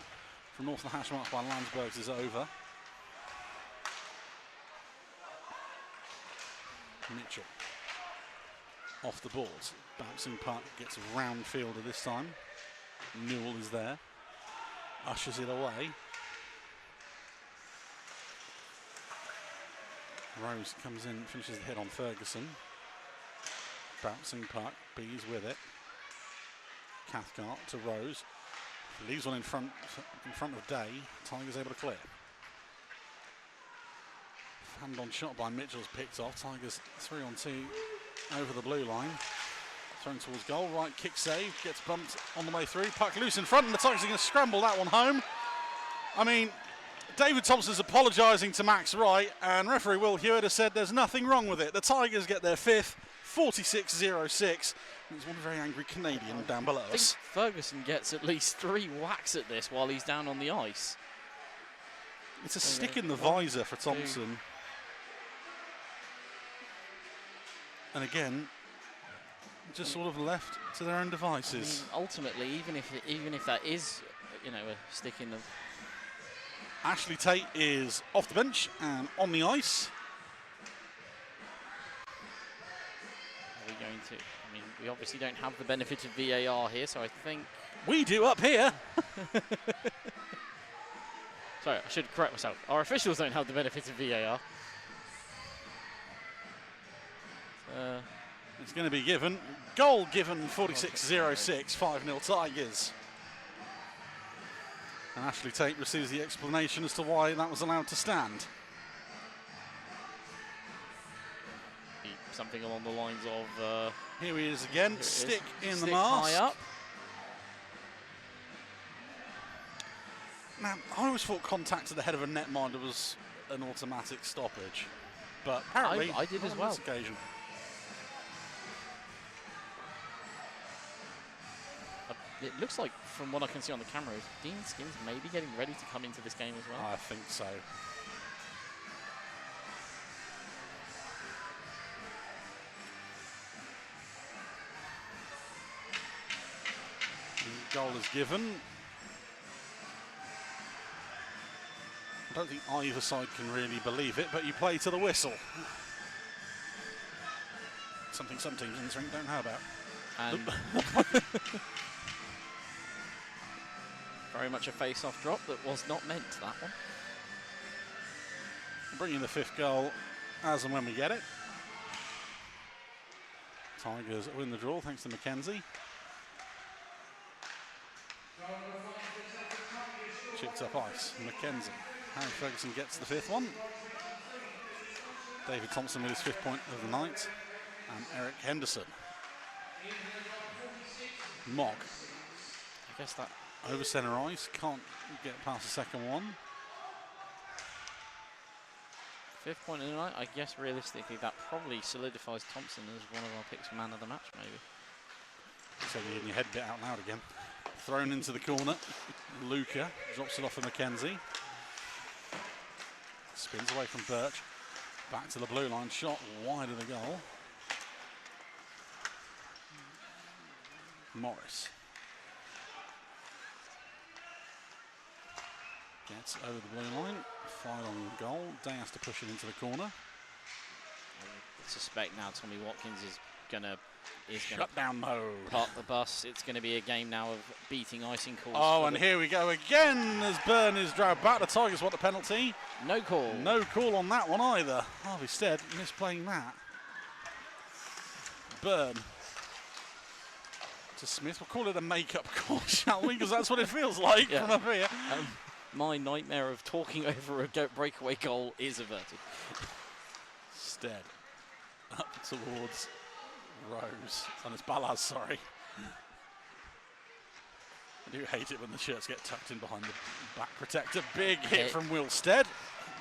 from north of the hash marks by Landsbergs is over. Mitchell. Off the boards. Bouncing puck gets round fielder this time. Newell is there. Ushers it away. Rose comes in, finishes the hit on Ferguson. Bouncing puck, Bees with it. Cathcart to Rose. Leaves one in front of Day. Tigers able to clear. Hand-on shot by Mitchell's picked off. Tigers 3-on-2 over the blue line. Thrown towards goal. Right kick save. Gets bumped on the way through. Puck loose in front and the Tigers are going to scramble that one home. I mean, David Thompson's apologising to Max Wright and referee Will Hewitt has said there's nothing wrong with it. The Tigers get their fifth, 46-06. There's one very angry Canadian down below us. Ferguson gets at least 3 whacks at this while he's down on the ice. It's a stick in the visor for Thompson. And again, just sort of left to their own devices. I mean, ultimately, even if that is, you know, a stick in the... Ashley Tate is off the bench and on the ice. Are we going to... I mean, we obviously don't have the benefit of VAR here, so I think... We do up here. Sorry, I should correct myself. Our officials don't have the benefit of VAR. It's going to be given. Goal given, 46-06, 5-0 Tigers. And Ashley Tate receives the explanation as to why that was allowed to stand. Something along the lines of... here he is again, stick in stick the mast. High up. Now, I always thought contact to the head of a netminder was an automatic stoppage. But apparently, I did as well. On this occasion. It looks like, from what I can see on the camera, Dean Skins may be getting ready to come into this game as well. I think so. The goal is given. I don't think either side can really believe it, but you play to the whistle. Something some teams in this ring don't know about. And very much a face-off drop that was not meant, that one. Bringing the 5th goal as and when we get it. Tigers win the draw thanks to Mackenzie. Chipped up ice. Mackenzie. Harry Ferguson gets the 5th one. David Thompson with his 5th point of the night. And Eric Henderson. Mogg. I guess that over centre ice. Can't get past the 2nd one. 5th point of the night. I guess realistically that probably solidifies Thompson as one of our picks for man of the match, maybe. So you're getting your head bit out loud again. Thrown into the corner. Luca drops it off for Mackenzie. Spins away from Birch. Back to the blue line. Shot wide of the goal. Morris. Gets over the blue line. Fired on goal. Day has to push it into the corner. I suspect now Tommy Watkins is gonna Shut down mode. Park the bus. It's going to be a game now of beating icing calls. Oh, and here we go again as Byrne is dragged back. The Tigers want the penalty. No call. No call on that one either. Harvey Stead misplaying that. Byrne to Smith. We'll call it a make-up call, shall we? Because that's what it feels like from up here. My nightmare of talking over a breakaway goal is averted. Stead up towards Rose. And it's Balaz, sorry. I do hate it when the shirts get tucked in behind the back protector. Big hit from Will Stead.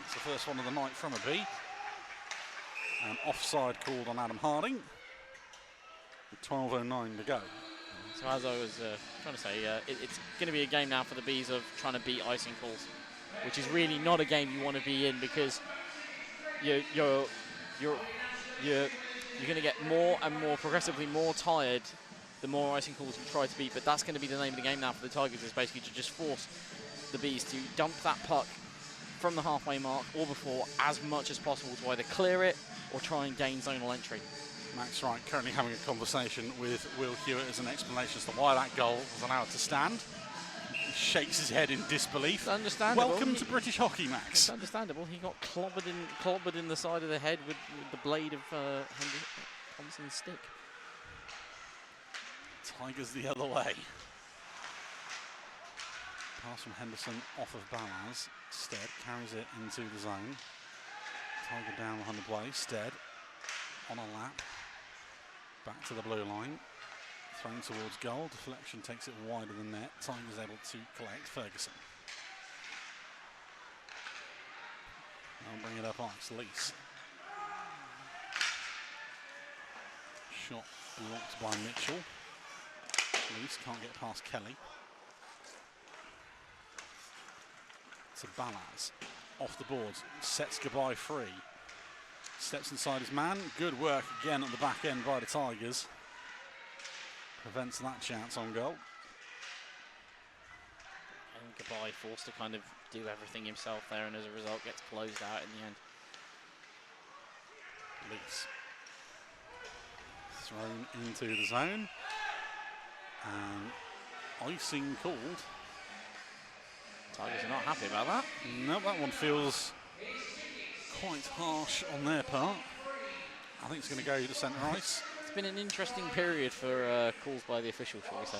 It's the first one of the night from a B. And offside called on Adam Harding. With 12:09 to go. So as I was trying to say, it's going to be a game now for the Bees of trying to beat icing calls, which is really not a game you want to be in because you're going to get more and more, progressively more tired the more icing calls you try to beat. But that's going to be the name of the game now for the Tigers, is basically to just force the Bees to dump that puck from the halfway mark or before as much as possible to either clear it or try and gain zonal entry. Max Wright currently having a conversation with Will Hewitt as an explanation as to why that goal was allowed to stand. He shakes his head in disbelief. It's understandable. Welcome to British hockey, Max. It's understandable. He got clobbered in the side of the head with the blade of Thompson's stick. Tigers the other way. Pass from Henderson off of Balaz. Stead carries it into the zone. Tiger down behind the play. Stead on a lap. Back to the blue line. Thrown towards goal. Deflection takes it wide of the net. Tigers able to collect. Ferguson. I'll bring it up ice. Lease. Shot blocked by Mitchell. Lease can't get past Kelly. To Balaz. Off the boards. Sets goodbye free. Steps inside his man. Good work again at the back end by the Tigers. Prevents that chance on goal. And goodbye, forced to kind of do everything himself there, and as a result gets closed out in the end. Leeds. Thrown into the zone. And icing called. Tigers are not happy about that. No, that one feels quite harsh on their part. I think it's going to go to centre ice. It's been an interesting period for calls by the officials, shall we say.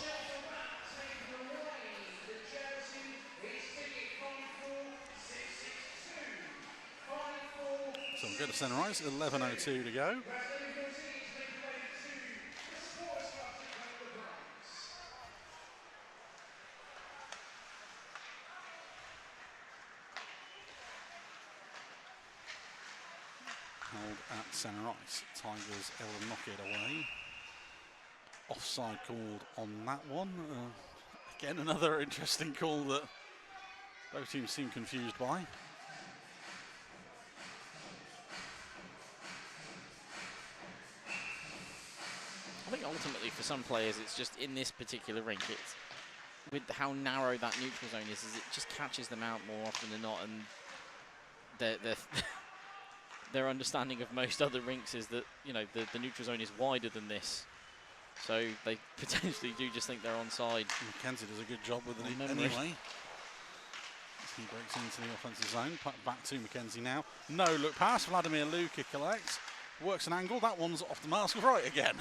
So we'll go to centre ice, 11:02 to go. Held at centre ice. Tigers able to knock it away. Offside called on that one. Again, another interesting call that both teams seem confused by. I think ultimately for some players it's just in this particular rink, it's with how narrow that neutral zone is it just catches them out more often than not, and their understanding of most other rinks is that, you know, the neutral zone is wider than this. So they potentially do just think they're onside. Mackenzie does a good job with it anyway. He breaks into the offensive zone. Back to Mackenzie now. No look pass. Vladimir Luka collects. Works an angle. That one's off the mask of right again.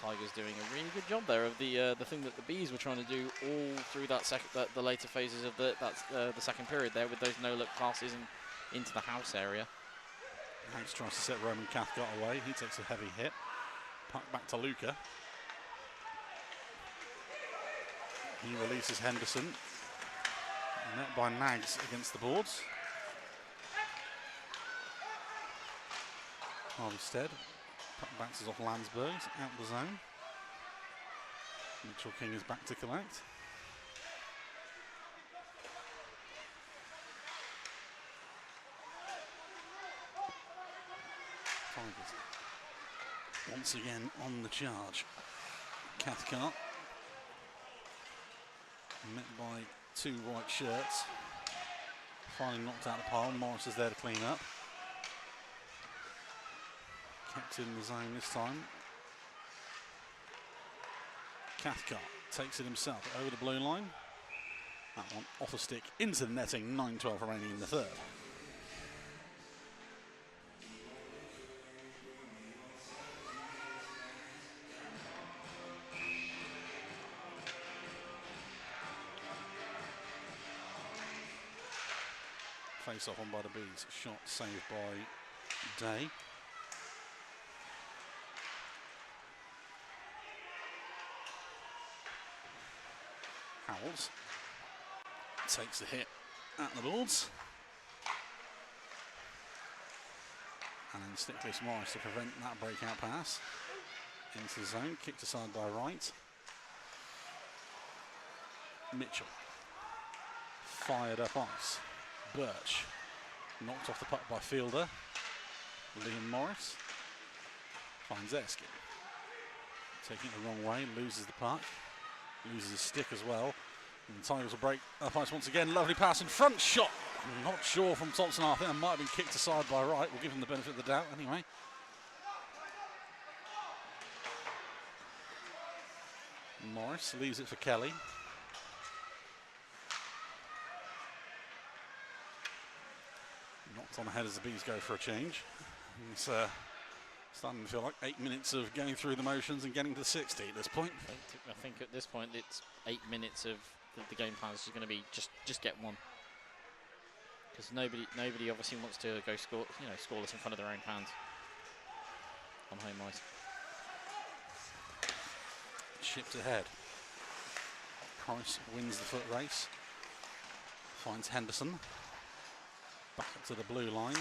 Tigers doing a really good job there of the thing that the Bees were trying to do all through the later phases of the second period there, with those no-look passes into the house area. Hanks tries to set Roman Cathcart away. He takes a heavy hit. Puck back to Luka. He releases Henderson. Met by Nags against the boards. Harvey Stead. Puck bounces off Landsberg, out the zone. Mitchell King is back to collect. Tigers once again on the charge. Cathcart met by two white shirts. Finally knocked out the pile. Morris is there to clean up. Kept in the zone this time. Cathcart takes it himself over the blue line. That one off a stick into the netting. 9-12 remaining in the third. Face off on by the Bees. Shot saved by Day. Howells takes the hit at the boards. And then Stickless Morris to prevent that breakout pass. Into the zone, kicked aside by Wright. Mitchell. Fired up ice. Birch. Knocked off the puck by Fielder. Liam Morris. Finds Erskine. Taking it the wrong way, loses the puck. Loses his stick as well. And the Tigers will break up ice once again. Lovely pass in front, shot. Not sure from Thompson. I think that might have been kicked aside by Wright. We'll give him the benefit of the doubt anyway. Morris leaves it for Kelly. Knocked on the head as the Bees go for a change. It's starting to feel like 8 minutes of going through the motions and getting to 60 at this point. I think at this point it's 8 minutes of the game plan is going to be just get one, because nobody obviously wants to go scoreless in front of their own fans on home ice. Chipped ahead. Price wins the foot race. Finds Henderson. Back up to the blue line.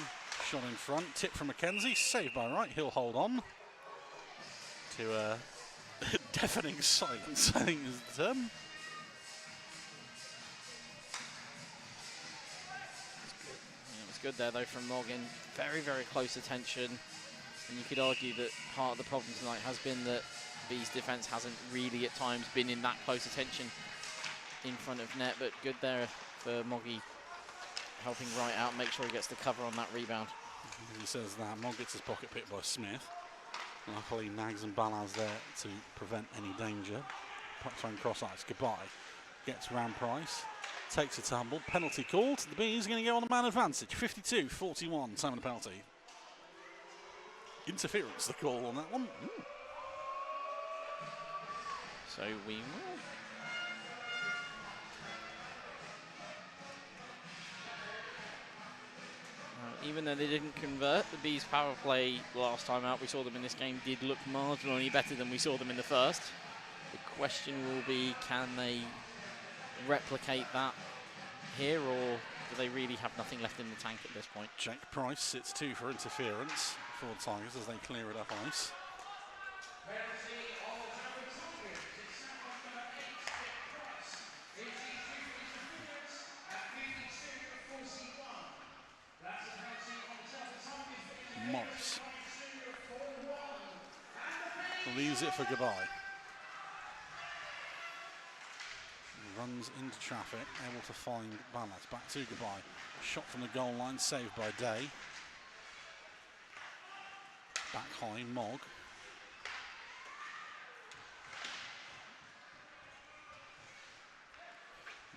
Shot in front. Tip from Mackenzie. Saved by Wright. He'll hold on to deafening silence, I think is the term. Yeah, it was good there though from Morgan. Very, very close attention. And you could argue that part of the problem tonight has been that Bees defence hasn't really at times been in that close attention in front of net, but good there for Moggy, helping Wright out, make sure he gets the cover on that rebound. He says that. Mogg gets his pocket picked by Smith. Luckily, Nags and Balaz there to prevent any danger. Puck thrown cross ice. Goodbye. Gets round Price. Takes a tumble. Penalty called. The Bees are going to go on the man advantage. 52-41. Time of the penalty. Interference, the call on that one. Ooh. So we will. Even though they didn't convert, the Bees' power play last time out, we saw them in this game, did look marginally better than we saw them in the first. The question will be, can they replicate that here, or do they really have nothing left in the tank at this point? Jake Price sits 2 for interference for the Tigers as they clear it up ice. Morris leaves it for goodbye. runs into traffic, able to find balance. Back to Goodbye. Shot from the goal line, saved by Day. Back high, Mogg.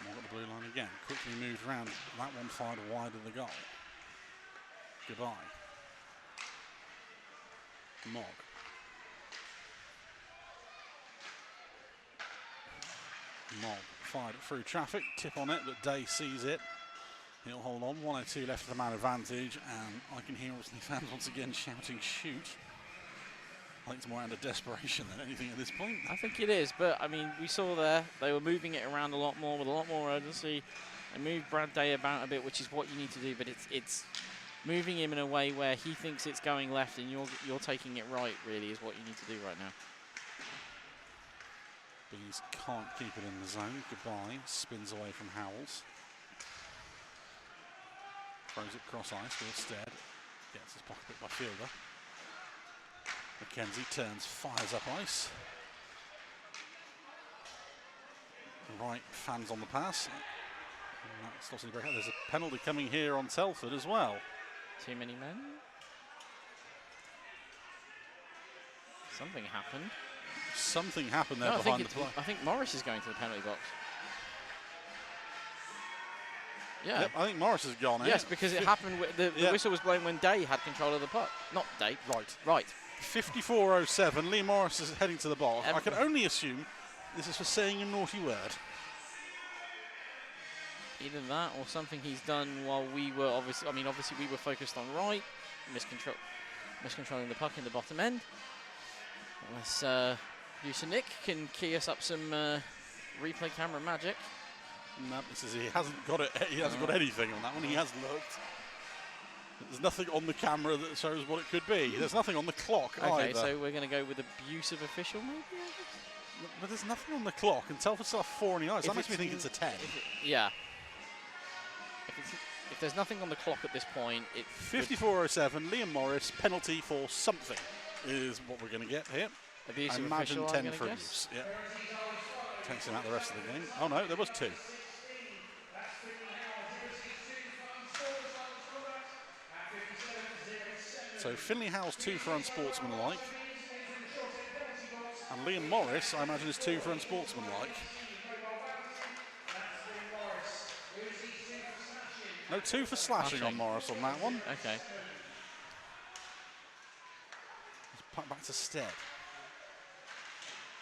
Mogg at the blue line again. Quickly moved around. That one fired wide of the goal. Goodbye. Mogg. Mogg fired it through traffic. Tip on it, but Day sees it. He'll hold on. 1:02 left of the man advantage, and I can hear Austin fans once again shouting, shoot. I think it's more out of desperation than anything at this point. I think it is, but I mean, we saw there, they were moving it around a lot more with a lot more urgency. They moved Brad Day about a bit, which is what you need to do, but it's moving him in a way where he thinks it's going left and you're taking it right, really, is what you need to do right now. Bees can't keep it in the zone. Goodbye. Spins away from Howells. Throws it cross ice with Stead. Gets his pocket picked by fielder. McKenzie turns, fires up ice. Right, fans on the pass. And that stops any break. There's a penalty coming here on Telford as well. Too many men? Something happened. Something happened there no, behind the play. I think Morris is going to the penalty box. Yeah. Yep, I think Morris has gone. Yes, because it happened. The whistle was blown when Day had control of the puck. Not Day. Right. Right. 54:07. Lee Morris is heading to the box. I can only assume this is for saying a naughty word. Either that or something he's done while we were obviously we were focused on right, miscontrolling the puck in the bottom end. Unless user Nick can key us up some replay camera magic. No, he hasn't got it. He hasn't got anything on that one. He has looked. There's nothing on the camera that shows what it could be. There's nothing on the clock either. Okay, so we're going to go with abusive official, maybe. But there's nothing on the clock, and Telford still have 4 on the ice. That makes me think it's a 10. Yeah. If there's nothing on the clock at this point, it 54:07. Liam Morris penalty for something is what we're going to get here. Abusive I imagine official, 10 for abuse. Yeah. Takes him out the rest of the game. Oh no, there was 2. So Finley Howell's 2 for unsportsmanlike. And Liam Morris, I imagine, is 2 for unsportsmanlike. No, 2 for slashing on Morris on that one. Okay. Puck back to Stead.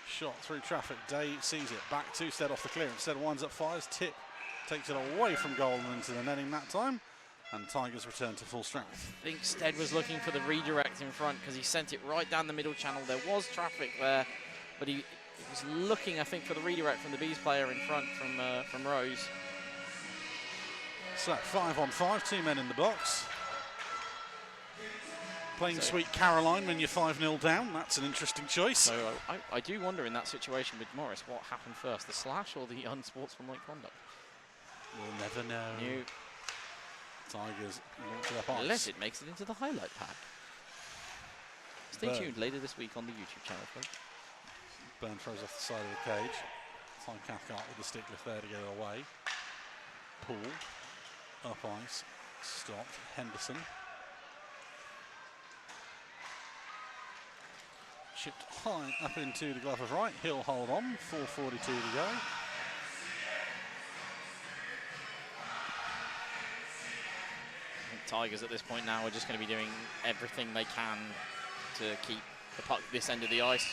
Shot through traffic. Day sees it. Back to Stead off the clearance. Stead winds up, fires. Tip takes it away from goal and into the netting that time. And Tigers return to full strength. I think Stead was looking for the redirect in front because he sent it right down the middle channel. There was traffic there, but he was looking, I think, for the redirect from the Bees player in front from Rose. So 5-on-5, 2 men in the box. Playing Sweet Caroline when you're 5-0 down. That's an interesting choice. So I do wonder in that situation with Morris, what happened first, the slash or the unsportsmanlike conduct? We'll never know. Tigers launch it up ice. Unless it makes it into the highlight pack. Stay tuned later this week on the YouTube channel, folks. Byrne throws off the side of the cage. Simon Cathcart with the stick lift there to get it away. Poole, up ice, stopped. Henderson. Chipped high up into the glove of right. He'll hold on. 4:42 to go. Tigers at this point now are just going to be doing everything they can to keep the puck this end of the ice.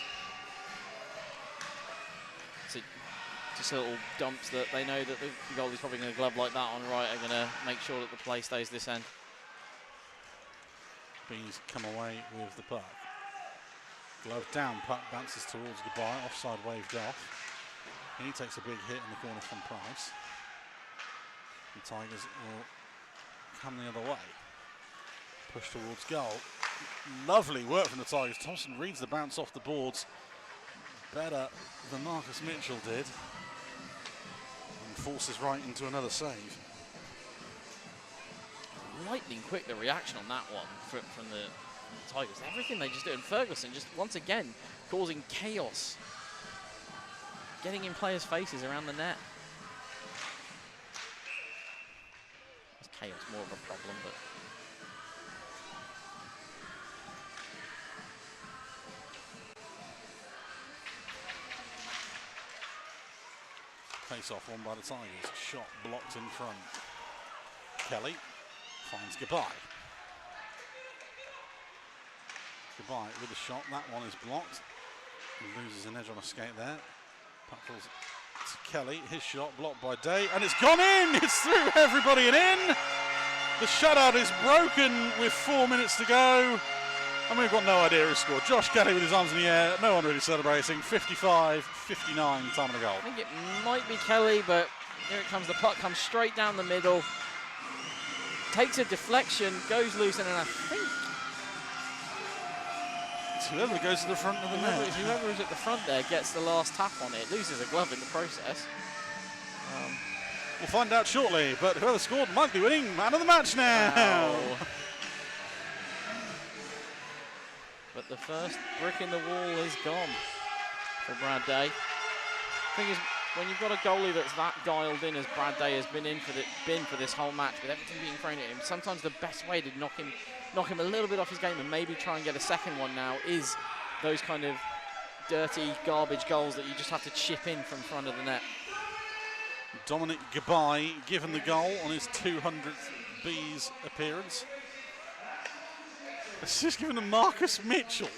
So just little dumps that they know that the goalie's probably going to glove like that on right are going to make sure that the play stays this end. Bees come away with the puck. Glove down, puck bounces towards Goodbye. Offside waved off. He takes a big hit in the corner from Price. The Tigers will come the other way. Push towards goal. Lovely work from the Tigers. Thompson reads the bounce off the boards better than Marcus Mitchell did. And forces right into another save. Lightning quick, the reaction on that one from the Tigers. Everything they just do. And Ferguson just once again causing chaos. Getting in players' faces around the net. chaos more of a problem, but Face off won by the Tigers. Shot blocked in front. Kelly finds Goodbye. Goodbye with a shot. That one is blocked. He loses an edge on a skate there. Puck falls to Kelly. His shot blocked by Day, and it's gone in. It's through everybody and in. The shutout is broken with 4 minutes to go. And we've got no idea who scored. Josh Kelly with his arms in the air. No one really celebrating. 55-59 time of the goal. I think it might be Kelly, but here it comes. The puck comes straight down the middle. Takes a deflection, goes loose, and then I think it's whoever goes to the front of the net. Whoever is at the front there gets the last tap on it. Loses a glove in the process. We'll find out shortly, but whoever scored might be winning man of the match now. Wow. But the first brick in the wall is gone for Brad Day. Thing is, when you've got a goalie that's that dialed in as Brad Day has been for this whole match, with everything being thrown at him, sometimes the best way to knock him a little bit off his game and maybe try and get a second one now is those kind of dirty garbage goals that you just have to chip in from front of the net. Dominic Goodbye given the goal on his 200th Bees appearance. It's just given to Marcus Mitchell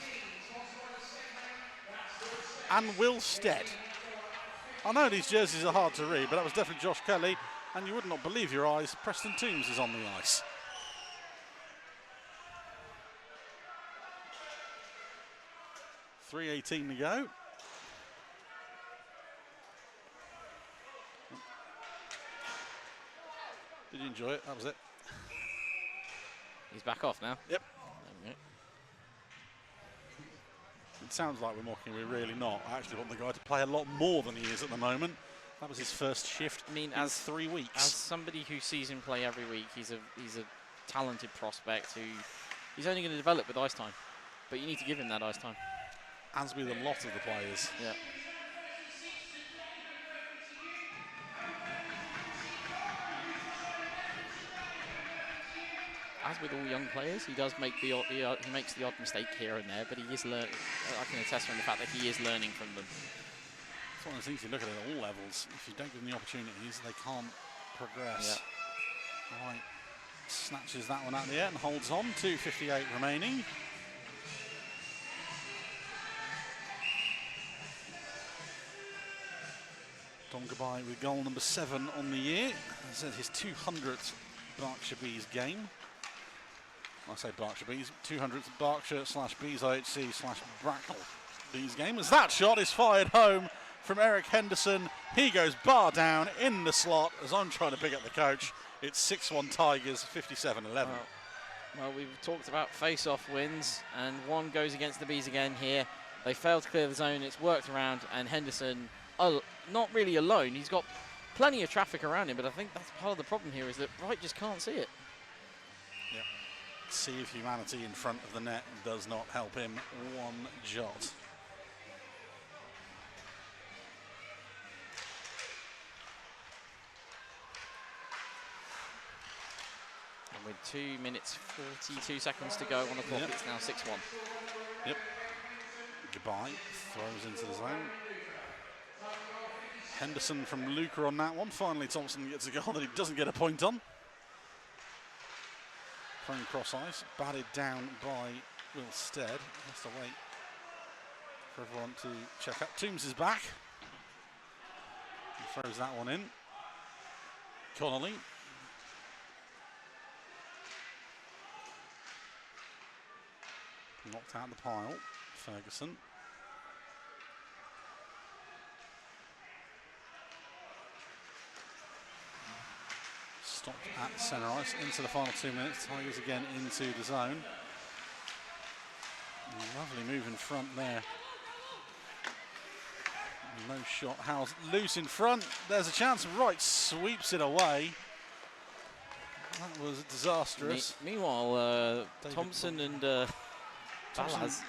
and Will Stead. I know these jerseys are hard to read, but that was definitely Josh Kelly, and you would not believe your eyes, Preston Toombs is on the ice. .3:18 to go. Did you enjoy it? That was it. He's back off now. Yep. There we go. It sounds like we're mocking, we're really not. I actually want the guy to play a lot more than he is at the moment. That was his first shift in 3 weeks. As somebody who sees him play every week, he's a talented prospect who he's only going to develop with ice time. But you need to give him that ice time. As with a lot of the players. Yeah. As with all young players, he does make the he makes the odd mistake here and there, but he is learning. I can attest from the fact that he is learning from them. It's one of the things you look at all levels. If you don't give them the opportunities, they can't progress. Yeah. Right, snatches that one out of the air and holds on. 2:58 remaining. Dom Goodbye with goal number 7 on the year. This is his 200th Berkshire Bees game. I say Berkshire Bees, 200th Berkshire/Bees IHC/Bracknell Bees game. As that shot is fired home from Eric Henderson. He goes bar down in the slot as I'm trying to pick up the coach. It's 6-1 Tigers, 57-11. Well, we've talked about face-off wins, and one goes against the Bees again here. They failed to clear the zone. It's worked around, and Henderson, not really alone. He's got plenty of traffic around him, but I think that's part of the problem here is that Wright just can't see it. Yep. Sea of humanity in front of the net does not help him one jot. And with 2 minutes 42 seconds to go on the clock, it's now 6-1. Yep. Goodbye. Throws into the zone. Henderson from Luca on that one. Finally, Thompson gets a goal that he doesn't get a point on. Playing cross ice, batted down by Will Stead. Has to wait for everyone to check up. Toombs is back. He throws that one in. Connolly. Knocked out the pile. Ferguson. Stopped at centre ice into the final 2 minutes. Tigers again into the zone. Lovely move in front there. No shot. Howes loose in front. There's a chance. Wright sweeps it away. That was disastrous. Meanwhile, Thompson and Balaz.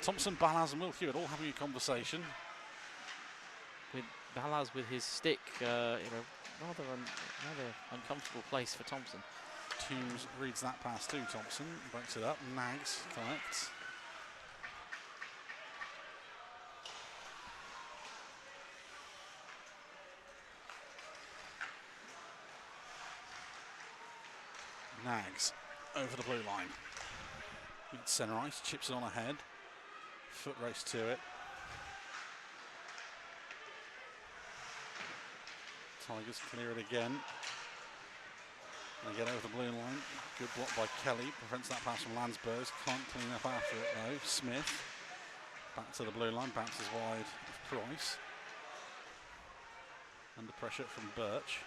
Thompson, Balaz, and Will Hewitt all having a conversation. With Balaz with his stick, rather uncomfortable place for Thompson. Toombs reads that pass to Thompson, breaks it up, Nags collects. Nags over the blue line. Centre ice, chips it on ahead. Foot race to it. Tigers clear it again. They get over the blue line. Good block by Kelly. Prevents that pass from Landsbergs. Can't clean up after it though. Smith. Back to the blue line. Bounces wide of Price. Under pressure from Birch.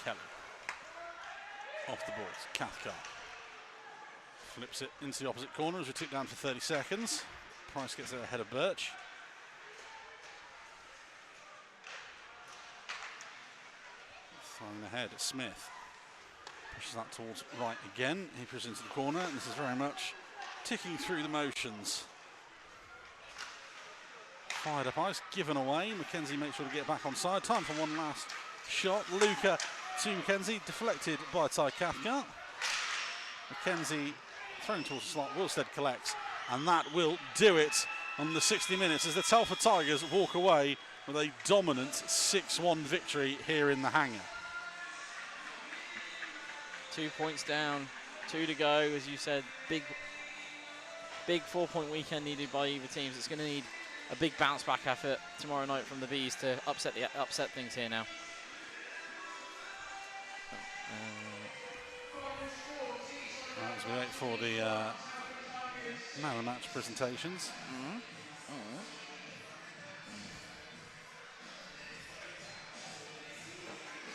Kelly. Off the boards. Cathcart. Flips it into the opposite corner as we tick down for 30 seconds. Price gets there ahead of Birch. Throwing ahead at Smith. Pushes that towards right again. He pushes into the corner, and this is very much ticking through the motions. Fired up ice, given away. Mackenzie makes sure to get back on side. Time for one last shot. Luca to Mackenzie, deflected by Ty Cathcart. Mackenzie thrown towards the slot. Wilstead collects, and that will do it on the 60 minutes as the Telford Tigers walk away with a dominant 6-1 victory here in the hangar. 2 points down, 2 to go. As you said, big 4-point weekend needed by either teams. It's going to need a big bounce back effort tomorrow night from the Bees to upset things here now. As we wait for the man of the match presentations.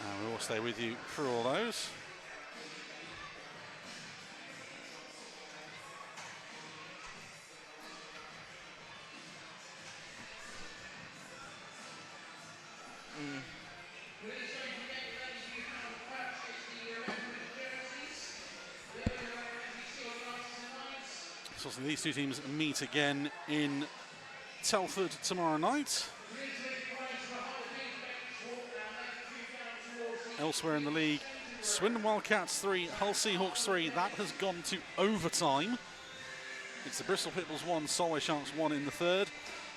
And we will stay with you through all those. So these two teams meet again in Telford tomorrow night. Elsewhere in the league, Swindon Wildcats 3, Hull Seahawks 3. That has gone to overtime. It's the Bristol Pitbulls 1, Solway Sharks 1 in the third.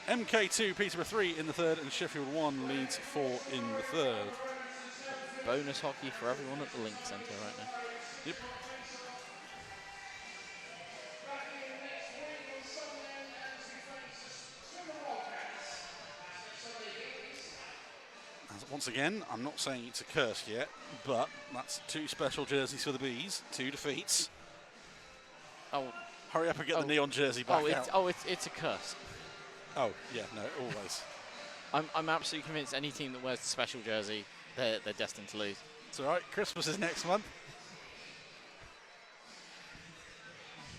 MK2, Peterborough 3 in the third, and Sheffield 1 leads 4 in the third. Bonus hockey for everyone at the Link Centre right now. Yep. Once again, I'm not saying it's a curse yet, but that's 2 special jerseys for the Bees, 2 defeats. Oh, hurry up and get the neon jersey back out. It's a curse. Oh, yeah, no, always. I'm absolutely convinced any team that wears the special jersey, they're destined to lose. It's all right. Christmas is next month.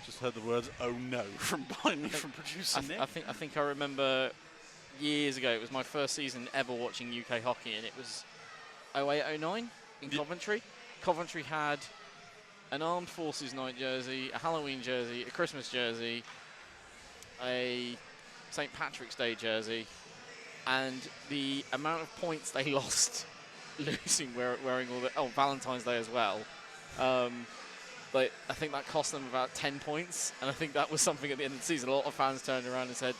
Just heard the words "oh no" from behind me from producer Nick. I think I remember years ago. It was my first season ever watching UK hockey, and it was 08-09 in Coventry. Coventry had an Armed Forces night jersey, a Halloween jersey, a Christmas jersey, a St. Patrick's Day jersey, and the amount of points they lost losing wearing all the Valentine's Day as well. But I think that cost them about 10 points, and I think that was something at the end of the season. A lot of fans turned around and said,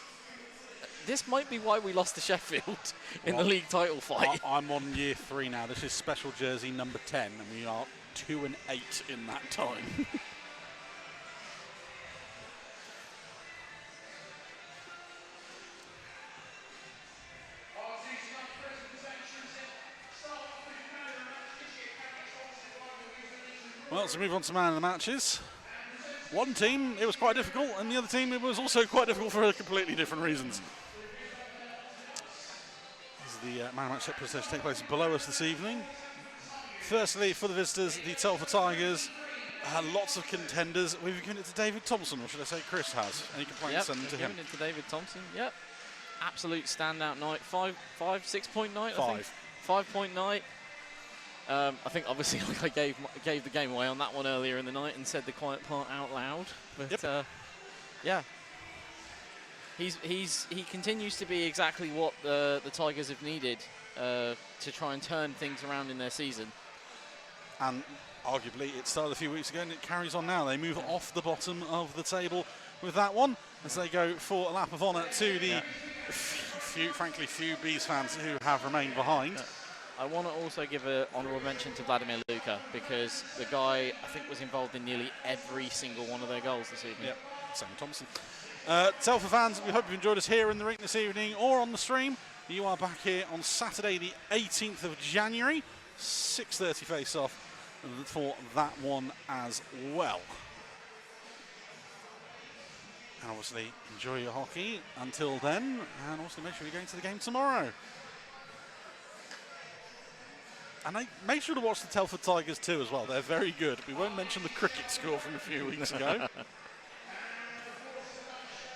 this might be why we lost to Sheffield in the league title fight. I'm on year 3 now. This is special jersey number 10, and we are 2-8 in that time. Well, let's move on to man of the matches. One team, it was quite difficult, and the other team, it was also quite difficult for completely different reasons. This is the man of the match presentation take place below us this evening. Firstly, for the visitors, the Telford Tigers. Lots of contenders. We've given it to David Thompson, or should I say Chris has. Any complaints sent to him? Given it to David Thompson, yep. Absolute standout night. 6-point night, I think. 5-point night. I think obviously I gave the game away on that one earlier in the night and said the quiet part out loud. But yeah. He continues to be exactly what the Tigers have needed to try and turn things around in their season. And arguably it started a few weeks ago and it carries on now. They move off the bottom of the table with that one as they go for a lap of honour to the few Bees fans who have remained behind. I want to also give an honourable mention to Vladimir Luka, because the guy, I think, was involved in nearly every single one of their goals this evening. Yep, Sam Thompson. Telford fans, we hope you've enjoyed us here in the rink this evening or on the stream. You are back here on Saturday the 18th of January, 6:30 face-off for that one as well. And obviously enjoy your hockey until then, and also make sure you're going to the game tomorrow. And make sure to watch the Telford Tigers too as well. They're very good. We won't mention the cricket score from a few weeks ago.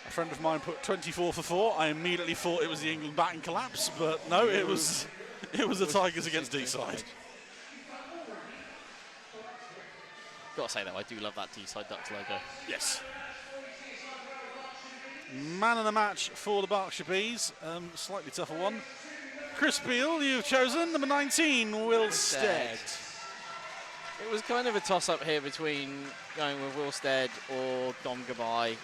A friend of mine put 24 for 4. I immediately thought it was the England batting collapse, but no, it was the Tigers against D-side. Got to say though, I do love that D-side Ducks logo. Yes. Man of the match for the Berkshire Bees. Slightly tougher one. Chris Beale, you've chosen number 19, Wilstead. It was kind of a toss-up here between going with Wilstead or Dom Gabai.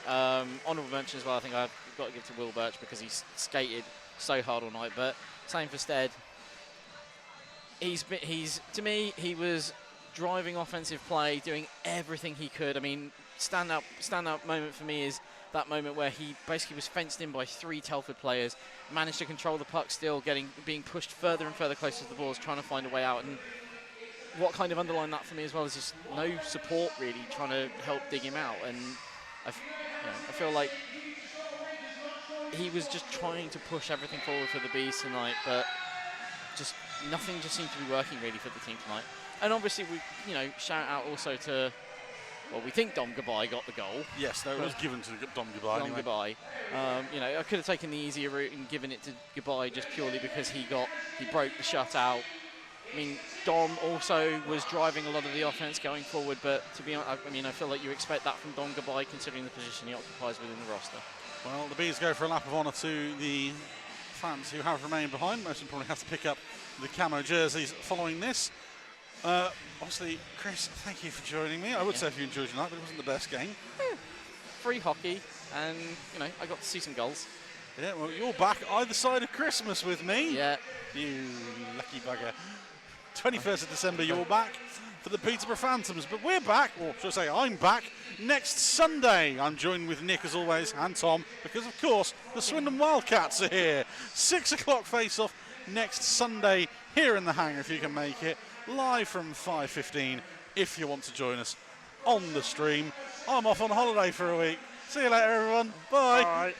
Honourable mention as well, I think I've got to give to Will Birch because he's skated so hard all night, but same for Stead. To me, he was driving offensive play, doing everything he could. I mean, standout moment for me is that moment where he basically was fenced in by 3 Telford players, managed to control the puck still, being pushed further and further closer to the balls, trying to find a way out. And what kind of underlined that for me as well is just no support really trying to help dig him out. And I feel like he was just trying to push everything forward for the Bees tonight, but just nothing just seemed to be working really for the team tonight. And obviously we, shout out also to, well, we think Dom Gabai got the goal. Yes, no, it was given to Dom Gabai. Dom Gabai. I could have taken the easier route and given it to Gabai just purely because he broke the shutout. I mean, Dom also was driving a lot of the offense going forward, but to be honest, I feel like you expect that from Dom Gabai considering the position he occupies within the roster. Well, the Bees go for a lap of honour to the fans who have remained behind. Most of them probably have to pick up the camo jerseys following this. Obviously, Chris, thank you for joining me. I would say if you enjoyed your night, but it wasn't the best game. Free hockey, and, I got to see some goals. Yeah, well, you're back either side of Christmas with me. Yeah. You lucky bugger. 21st of December, you're back for the Peterborough Phantoms. But we're back, or should I say I'm back, next Sunday. I'm joined with Nick, as always, and Tom, because, of course, the Swindon Wildcats are here. 6 o'clock face-off next Sunday here in the hangar, if you can make it. Live from 5:15, if you want to join us on the stream. I'm off on holiday for a week. See you later, everyone. Bye. All right.